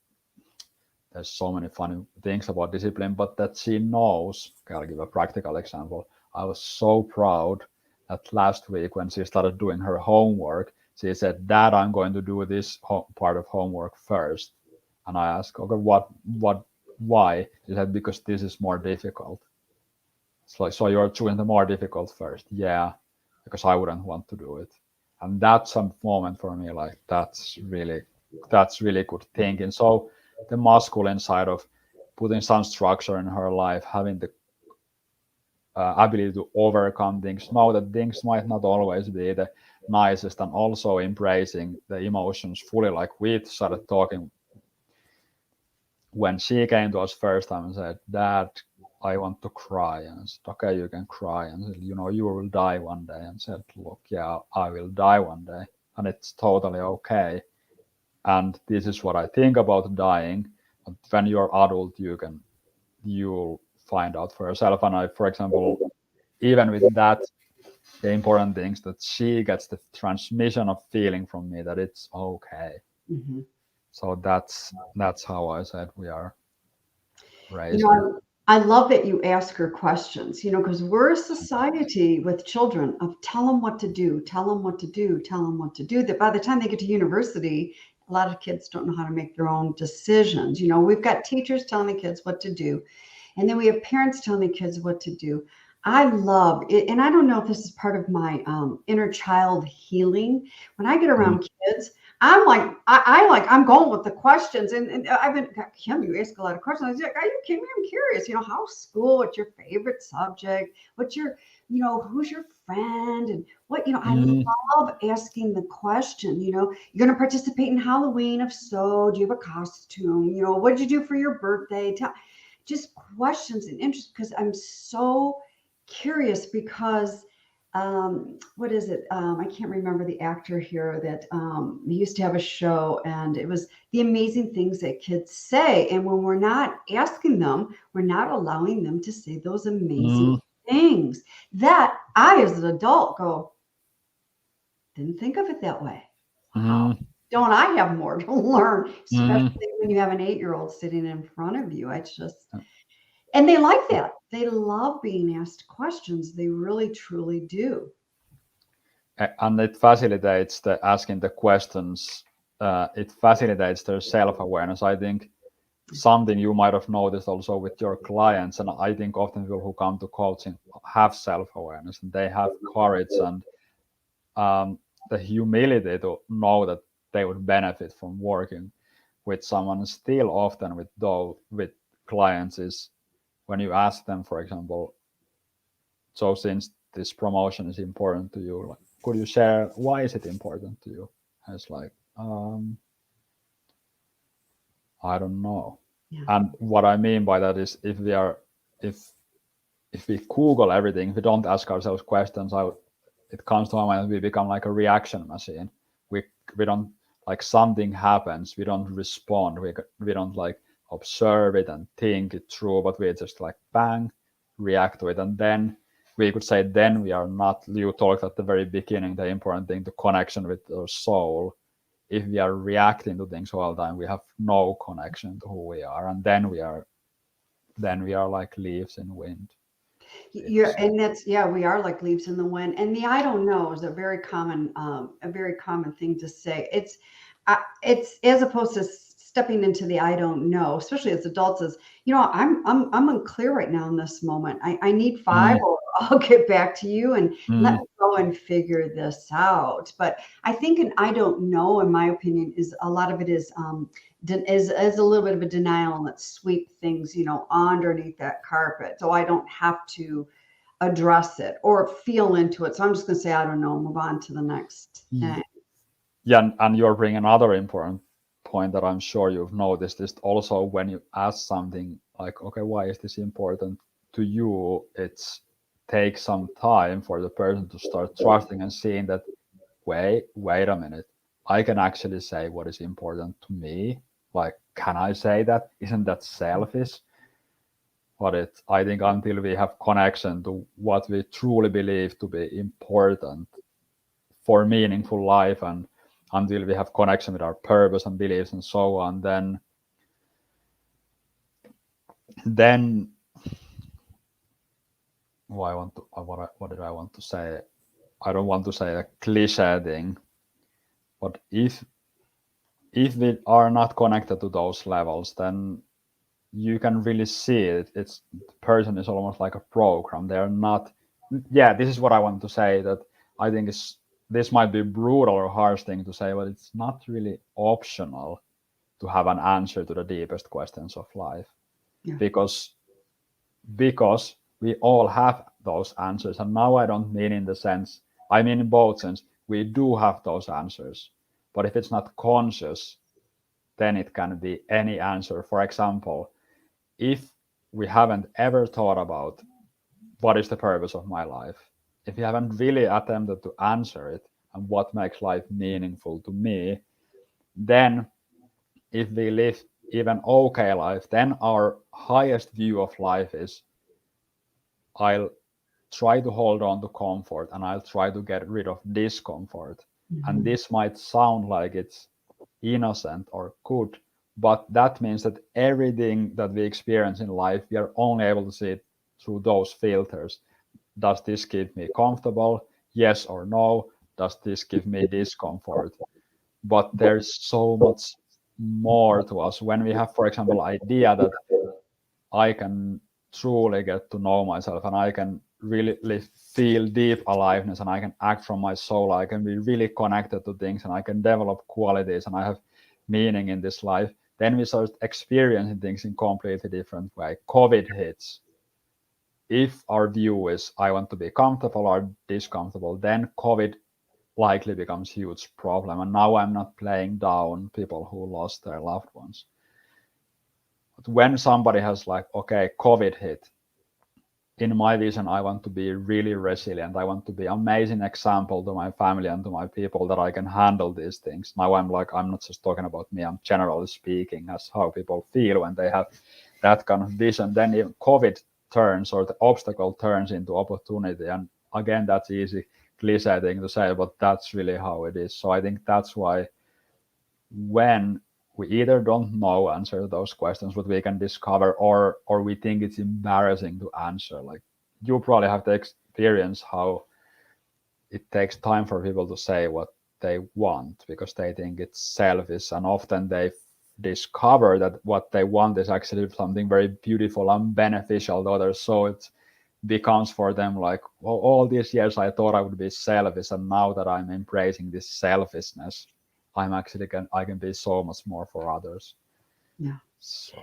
there's so many funny things about discipline, but that she knows. Okay, I'll give a practical example. I was so proud that last week when she started doing her homework, she said, Dad, I'm going to do this part of homework first. And I asked, okay, why? She said, because this is more difficult. It's like, so you're doing the more difficult first. Yeah, because I wouldn't want to do it. And that's a moment for me, like that's really good thinking. So the masculine side of putting some structure in her life, having the ability to overcome things, know that things might not always be the nicest, and also embracing the emotions fully. Like we started talking when she came to us first time and said, Dad, I want to cry. And I said, okay, you can cry. And said, you will die one day. And said, look, yeah, I will die one day. And it's totally okay. And this is what I think about dying. But when you're adult, you'll find out for yourself. And I, for example, even with that, the important things that she gets the transmission of feeling from me that it's okay. Mm-hmm. So that's how I said we are You raising. know, I love that you ask her questions, because we're a society with children of tell them what to do, tell them what to do, tell them what to do. That by the time they get to university, a lot of kids don't know how to make their own decisions. We've got teachers telling the kids what to do, and then we have parents telling the kids what to do. I love it, and I don't know if this is part of my inner child healing. When I get Mm, around kids, I'm going with the questions, and I've been, Kim, you ask a lot of questions. I was like, are you kidding me? I'm curious. How's school? What's your favorite subject? What's your, who's your friend? And what, I Mm, love asking the question. You're going to participate in Halloween. If so, do you have a costume? What did you do for your birthday? Just questions and interest, because I'm so curious, because what is it? I can't remember the actor here that he used to have a show, and it was the amazing things that kids say. And when we're not asking them, we're not allowing them to say those amazing mm, things that I, as an adult, go, didn't think of it that way. Wow. mm, Don't I have more to learn, especially mm. when you have an 8-year-old sitting in front of you? It's just, and they like that. They love being asked questions. They really, truly do. And it facilitates the asking the questions. It facilitates their self-awareness. I think something you might have noticed also with your clients, and I think often people who come to coaching have self-awareness and they have courage and the humility to know that they would benefit from working with someone. Still often with clients is when you ask them, for example, so since this promotion is important to you, like, could you share why is it important to you? And it's like, I don't know. Yeah. And what I mean by that is if if we Google everything, if we don't ask ourselves questions, it comes to my mind that we become like a reaction machine. We don't, like, something happens, we don't respond, we don't like observe it and think it through, but we just like bang, react to it. And then we could say then we are not, you talked at the very beginning, the important thing, the connection with our soul. If we are reacting to things all the time, we have no connection to who we are, and then we are like leaves in wind. Yeah, It's and that's, yeah, we are like leaves in the wind. And the I don't know is a very common thing to say. It's as opposed to stepping into the I don't know, especially as adults, is, I'm unclear right now in this moment. I need five, mm, or I'll get back to you and let mm, me go and figure this out. But I think an I don't know, in my opinion, is a lot of it is a little bit of a denial, and let's sweep things, underneath that carpet, so I don't have to address it or feel into it. So I'm just going to say, I don't know, move on to the next thing. yeah, and you're bringing another important point that I'm sure you've noticed is also when you ask something like, okay, why is this important to you? It's takes some time for the person to start trusting and seeing that, wait a minute, I can actually say what is important to me. Like, can I say that? Isn't that selfish? But I think until we have connection to what we truly believe to be important for meaningful life, and until we have connection with our purpose and beliefs and so on, then what did I want to say? I don't want to say a cliche thing, but if we are not connected to those levels, then you can really see it. It's the person is almost like a program. They're not. Yeah, this is what I want to say. That I think is this might be brutal or harsh thing to say, but it's not really optional to have an answer to the deepest questions of life, Yeah. because we all have those answers. And now I don't mean in the sense, I mean in both sense. We do have those answers, but if it's not conscious, then it can be any answer. For example, if we haven't ever thought about what is the purpose of my life, if you haven't really attempted to answer it and what makes life meaningful to me, then if we live even okay life, then our highest view of life is, I'll try to hold on to comfort and I'll try to get rid of discomfort. And Mhm. this might sound like it's innocent or good, but that means that everything that we experience in life, we are only able to see it through those filters. Does this keep me comfortable? Yes or no? Does this give me discomfort? But there's so much more to us when we have, for example, idea that I can truly get to know myself, and I can really feel deep aliveness, and I can act from my soul. I can be really connected to things, and I can develop qualities, and I have meaning in this life. Then we start experiencing things in completely different way. COVID hits. If our view is I want to be comfortable or discomfortable, then COVID likely becomes a huge problem. And now I'm not playing down people who lost their loved ones. But when somebody has like, okay, COVID hit, in my vision, I want to be really resilient. I want to be an amazing example to my family and to my people that I can handle these things. Now I'm like, I'm not just talking about me, I'm generally speaking as how people feel when they have that kind of vision. Then if COVID turns or the obstacle turns into opportunity. And again, that's easy cliche thing to say, but that's really how it is. So I think that's why when we either don't know answer those questions what we can discover, or we think it's embarrassing to answer, like you probably have to experience how it takes time for people to say what they want because they think it's selfish, and often they discover that what they want is actually something very beautiful and beneficial to others. So it becomes for them like, well, all these years I thought I would be selfish, and now that I'm embracing this selfishness, I can be so much more for others. Yeah. So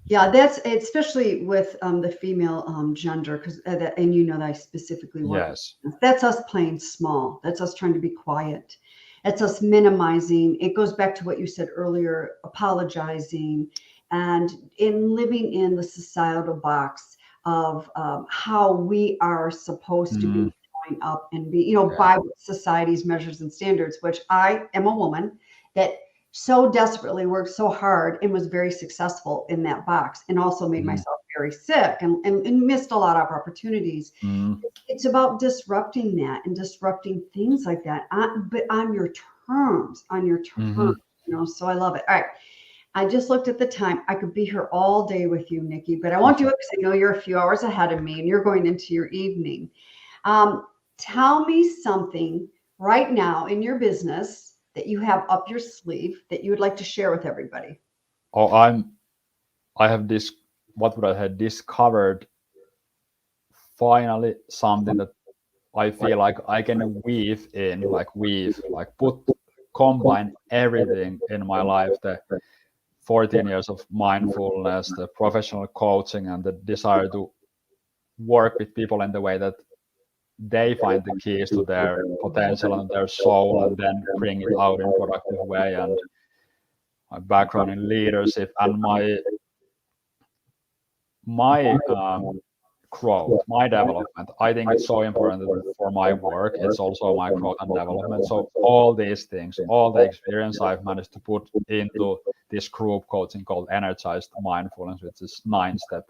Yeah, that's especially with the female gender, because and you know that I specifically work yes. with. That's us playing small. That's us trying to be quiet. That's us minimizing. It goes back to what you said earlier, apologizing, and in living in the societal box of how we are supposed to be Mm, growing up and be, you know, yeah. by society's measures and standards. Which I am a woman that so desperately worked so hard and was very successful in that box, and also made Mm, myself very sick and missed a lot of opportunities. mm, It's about disrupting that and disrupting things like that, but on your terms, on your terms, mm-hmm. you know. So I love it. All right. I just looked at the time. I could be here all day with you, Nikki, but I won't do it because I know you're a few hours ahead of me and you're going into your evening. Um, Tell me something right now in your business that you have up your sleeve that you would like to share with everybody. Oh, I have this, what would I have discovered finally something that I feel like I can weave, like put, combine everything in my life, the 14 years of mindfulness, the professional coaching, and the desire to work with people in the way that they find the keys to their potential and their soul and then bring it out in productive way. And my background in leadership and my growth, my development. I think it's so important that for my work, it's also my growth and development. So all these things, all the experience I've managed to put into this group coaching called Energized Mindfulness, which is 9-step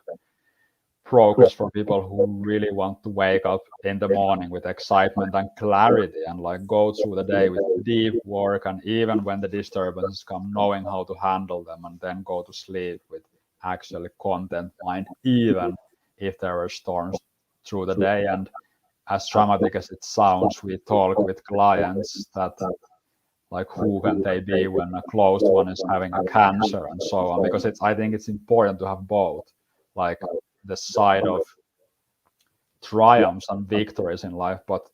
progress for people who really want to wake up in the morning with excitement and clarity and like go through the day with deep work, and even when the disturbances come, knowing how to handle them, and then go to sleep with actually content mind, even if there are storms through the day. And as dramatic as it sounds, we talk with clients that like who can they be when a closed one is having a cancer and so on, because it's, I think it's important to have both, like the side of triumphs and victories in life, but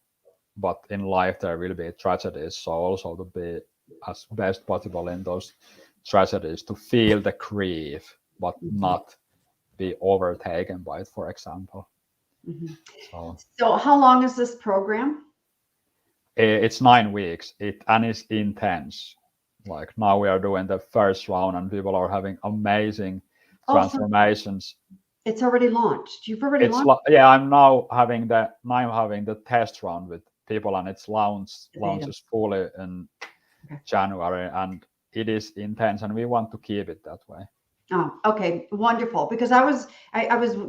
in life there will be tragedies, so also to be as best possible in those tragedies, to feel the grief but not be overtaken by it, for example. Mhm. So So, how long is this program? it's 9 weeks, and it's intense. Like now we are doing the first round and people are having amazing Oh, so transformations. it's already launched. You've already It's launched like, yeah, I'm now having the test round with people, and it's the beta. launches fully in Okay. January, and it is intense, and we want to keep it that way. Oh, okay, wonderful. Because I was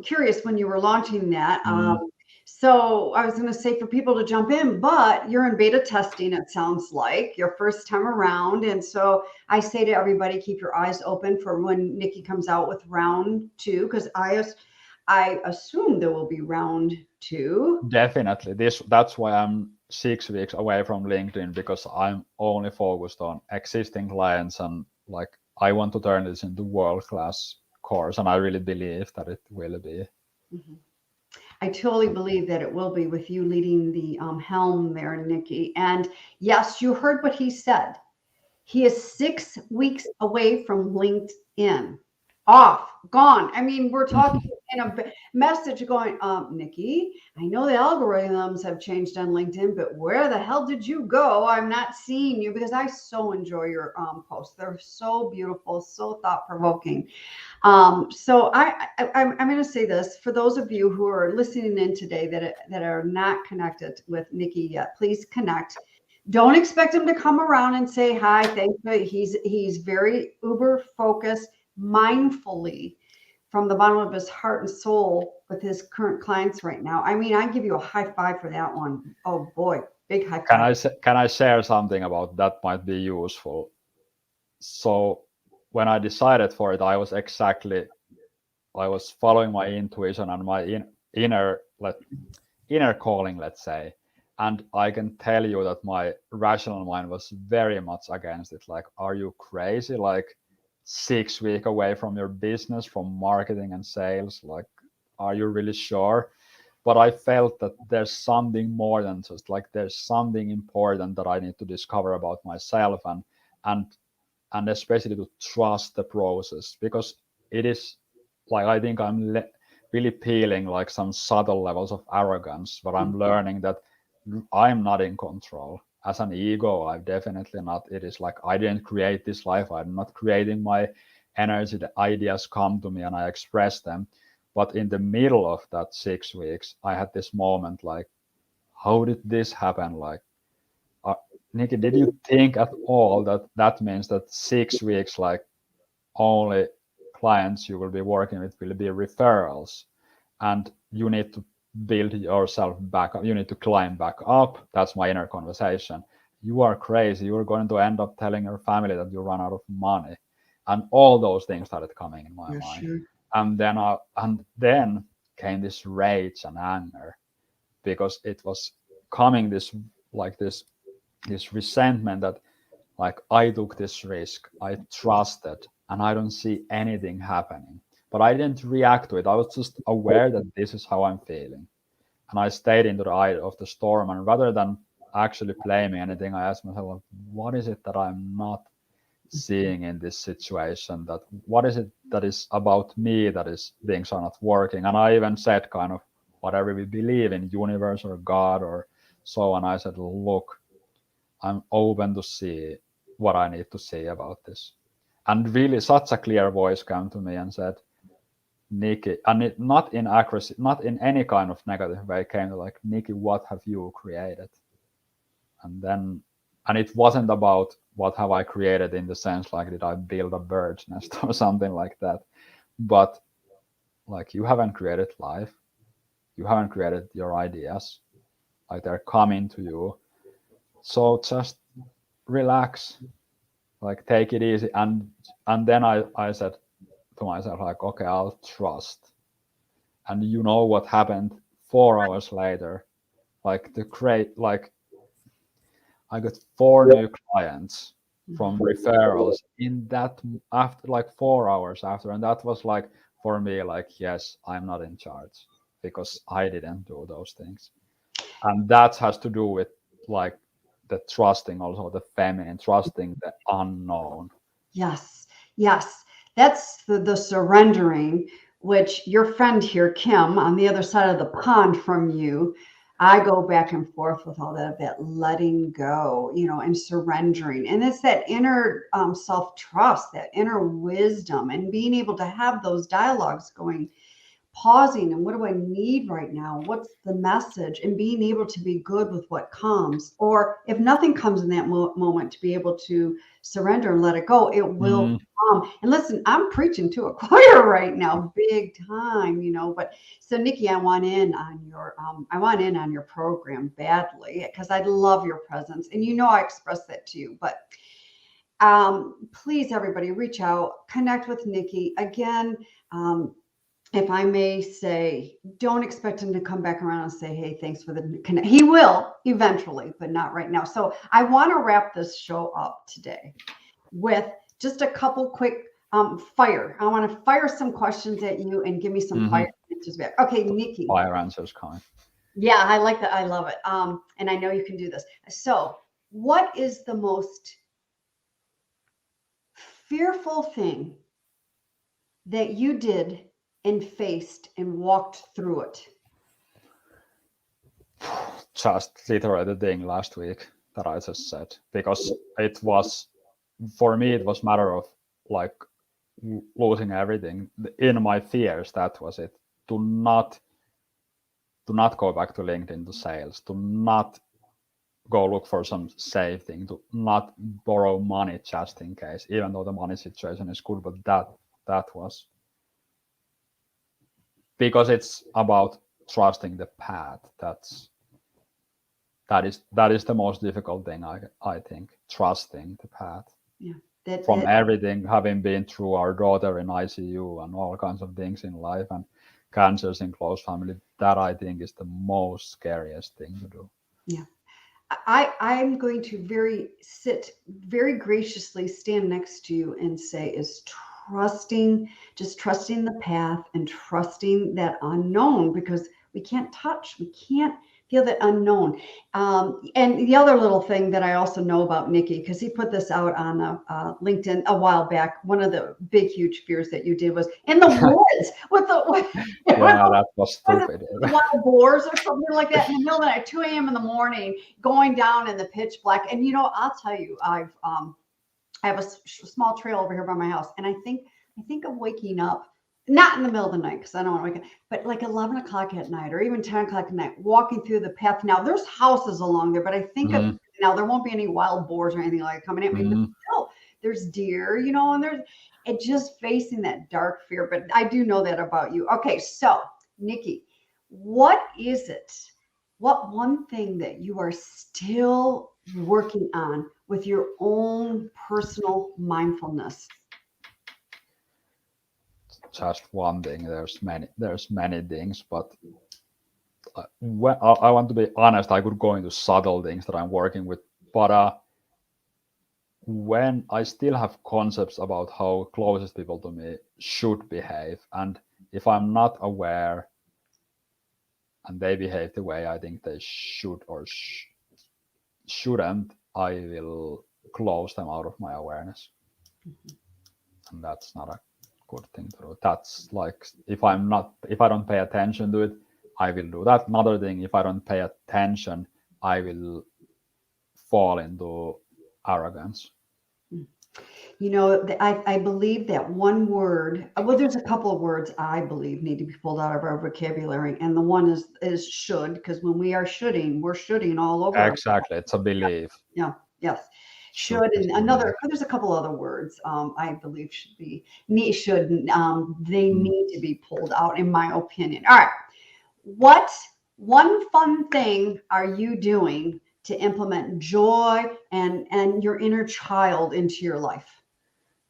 curious when you were launching that. Mm, So I was going to say for people to jump in, but you're in beta testing. It sounds like your first time around, and so I say to everybody, keep your eyes open for when Nikki comes out with round two, because I assume there will be round two. definitely, this that's why I'm 6 weeks away from LinkedIn, because I'm only focused on existing clients, and like I want to turn this into world class course, and I really believe that it will be. Mhm. I totally believe that it will be with you leading the helm there, Nikki. And yes, you heard what he said. He is 6 weeks away from LinkedIn. Off, gone. I mean, we're talking in a message going, Nikki, I know the algorithms have changed on LinkedIn, but where the hell did you go? I'm not seeing you because I so enjoy your posts. They're so beautiful, so thought provoking. So I'm going to say this for those of you who are listening in today that are not connected with Nikki yet, please connect. Don't expect him to come around and say hi. Thank you. He's very uber focused, mindfully from the bottom of his heart and soul with his current clients right now. I mean, I give you a high five for that one. Oh boy, big high Can five. I share something about that might be useful? So when I decided for it, I was following my intuition and my inner calling, let's say. And I can tell you that my rational mind was very much against it. Like, are you crazy? Like 6 weeks away from your business, from marketing and sales? Like, are you really sure? But I felt that there's something more than just like there's something important that I need to discover about myself and and especially to trust the process because it is like I think really peeling like some subtle levels of arrogance, but I'm learning that I'm not in control. As an ego, I'm definitely not. It is like I didn't create this life. I'm not creating my energy. The ideas come to me and I express them. But in the middle of that 6 weeks, I had this moment like, how did this happen? Like, uh, Nikki, did you think at all that that means that 6 weeks, like only clients you will be working with will be referrals, and you need to build yourself back up. You need to climb back up. That's my inner conversation. You are crazy. You're going to end up telling your family that you run out of money, and all those things started coming in my Yeah, mind. sure. And then came this rage and anger because it was coming this resentment that like I took this risk, I trusted, and I don't see anything happening. But I didn't react to it. I was just aware that this is how I'm feeling. And I stayed into the eye of the storm. And rather than actually blaming anything, I asked myself, like, what is it that I'm not seeing in this situation? That what is it that is about me that is things are not working? And I even said kind of whatever we believe in, universe or God or so on. I said, look, I'm open to see what I need to say about this. And really, such a clear voice came to me and said, Niki, and it, not in accuracy, not in any kind of negative way, came to like, Niki, what have you created? And then, and it wasn't about what have I created in the sense like, did I build a bird's nest or something like that? But like, you haven't created life, you haven't created your ideas, like they're coming to you. So just relax, like take it easy, and then I said to myself like, okay, I'll trust. And you know what happened 4 hours later? Like the great, like I got 4 new clients from referrals in that after like 4 hours after, and that was like for me like, yes, I'm not in charge because I didn't do those things. And that has to do with like the trusting, also the feminine, trusting the unknown. Yes, yes. That's the surrendering, which your friend here, Kim, on the other side of the pond from you, I go back and forth with all that letting go, and surrendering. And it's that inner self trust, that inner wisdom, and being able to have those dialogues going, pausing and what do I need right now? What's the message? And being able to be good with what comes. Or if nothing comes in that moment, to be able to surrender and let it go, it will Mm, come. And listen, I'm preaching to a choir right now, big time, But so, Nikki, I want in on your program badly because I love your presence, and I express that to you. But please, everybody, reach out, connect with Nikki again. If I may say, don't expect him to come back around and say, hey, thanks for the connect. He will eventually, but not right now. So I want to wrap this show up today with just a couple quick fire. I want to fire some questions at you and give me some mhm. fire answers back. Okay, Nikki. fire answers coming. Yeah, I like that. I love it. And I know you can do this. So, what is the most fearful thing that you did and faced and walked through it? Just literally the thing last week that I just said, because it was, for me, it was matter of like losing everything in my fears. That was it. Do not go back to LinkedIn to sales. Do not go look for some safe thing. Do not borrow money just in case, even though the money situation is good. But that was because it's about trusting the path. That is the most difficult thing, I think, trusting the path. Yeah. From everything, having been through our daughter in ICU and all kinds of things in life and cancers in close family, that I think is the most scariest thing to do. Yeah. I'm going to very graciously stand next to you and say is just trusting the path and trusting that unknown, because we can't feel that unknown. And the other little thing that I also know about Niki, because he put this out on LinkedIn a while back, one of the big, huge fears that you did was in the woods Yeah, that was stupid. wild boars or something like that in the middle of the night, 2 a.m. in the morning, going down in the pitch black. And I'll tell you, I have a small trail over here by my house, and I think of waking up not in the middle of the night because I don't want to wake up, but like 11 o'clock at night or even 10 o'clock at night, walking through the path. Now there's houses along there, but I think of now there won't be any wild boars or anything like coming at me, but still there's deer, and there's it just facing that dark fear. But I do know that about you. Okay, so Niki, what one thing that you are still working on with your own personal mindfulness? Just one thing. There's many things, but I want to be honest. I could go into subtle things that I'm working with, but when I still have concepts about how closest people to me should behave, and if I'm not aware and they behave the way I think they should or shouldn't, I will close them out of my awareness. And that's not a good thing to do. That's like if I don't pay attention to it, I will do that. Another thing, if I don't pay attention, I will fall into arrogance. I believe that one word, well, there's a couple of words I believe need to be pulled out of our vocabulary. And the one is should, because when we are shoulding, we're shoulding all over. Exactly. It's a belief. Yeah. Yes. Should, and there's a couple other words I believe should, they need to be pulled out, in my opinion. All right. What one fun thing are you doing to implement joy and your inner child into your life?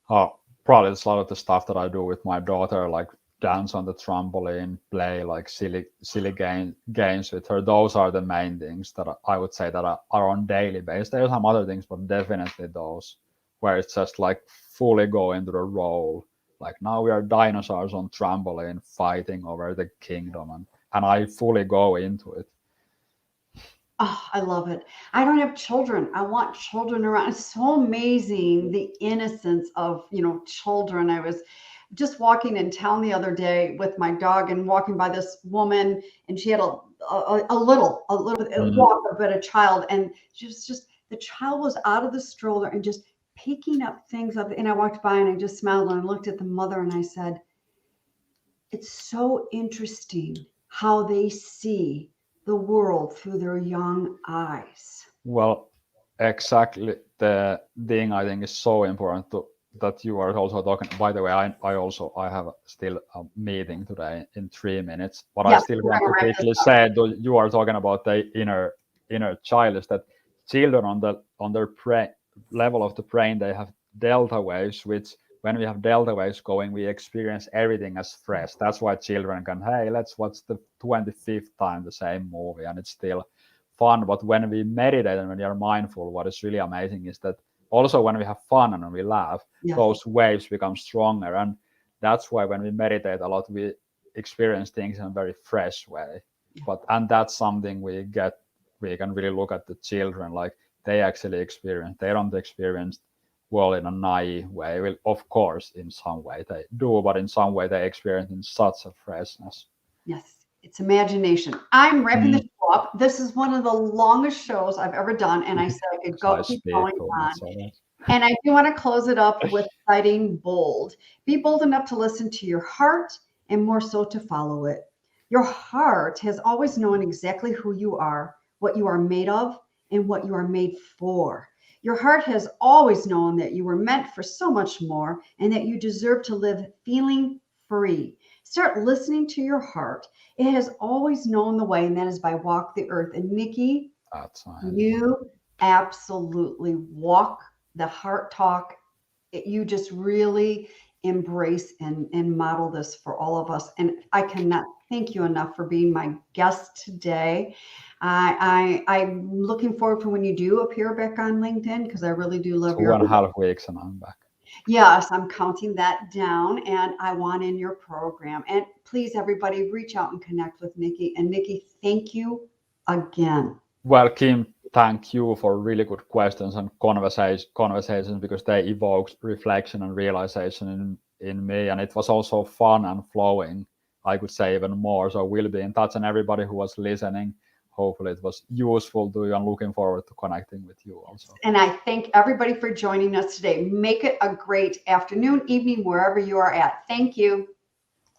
Probably it's a lot of the stuff that I do with my daughter, like dance on the trampoline, play like silly games with her. Those are the main things that I would say that are on daily basis. There's some other things, but definitely those where it's just like fully go into the role. Like now we are dinosaurs on trampoline fighting over the kingdom, and I fully go into it. Oh, I love it. I don't have children. I want children around. It's so amazing the innocence of, children. I was just walking in town the other day with my dog and walking by this woman, and she had a little walk, but a child, and just the child was out of the stroller and just picking up things up. And I walked by and I just smiled and I looked at the mother and I said, it's so interesting how they see the world through their young eyes. Well, exactly the thing I think is so important that you are also talking. By the way, I have still a meeting today in 3 minutes, but I still want to quickly say that you are talking about the inner child, is that children on their level of the brain, they have delta waves, which when we have delta waves going, we experience everything as fresh. That's why children can, hey, let's watch the 25th time the same movie, and it's still fun. But when we meditate and when we are mindful, what is really amazing is that also when we have fun and when we laugh, those waves become stronger. And that's why when we meditate a lot, we experience things in a very fresh way. And that's something we can really look at the children, like they actually experience. They don't experience world in a naive way. Well, of course, in some way they do, but in some way they experience in such a freshness. Yes, it's imagination. I'm wrapping the Mm. show up. This is one of the longest shows I've ever done, and I said I could Because I keep speak going too on. much already. And I do want to close it up with citing bold. Be bold enough to listen to your heart and more so to follow it. Your heart has always known exactly who you are, what you are made of, and what you are made for. Your heart has always known that you were meant for so much more and that you deserve to live feeling free. Start listening to your heart. It has always known the way, and that is by Walk the Earth. And Niki, That's nice. you absolutely walk the heart talk. You just really embrace and model this for all of us. And I cannot thank you enough for being my guest today. I'm looking forward to when you do appear back on LinkedIn because I really do love Two your. and a half weeks and I'm back. Yes, I'm counting that down and I want in your program. And please, everybody, reach out and connect with Niki. And Niki, thank you again. Well, Kim, thank you for really good questions and conversations because they evoked reflection and realization in me. And it was also fun and flowing, I could say even more. So we'll be in touch, and everybody who was listening, hopefully it was useful to you, and looking forward to connecting with you also. And I thank everybody for joining us today. Make it a great afternoon, evening, wherever you are at. Thank you.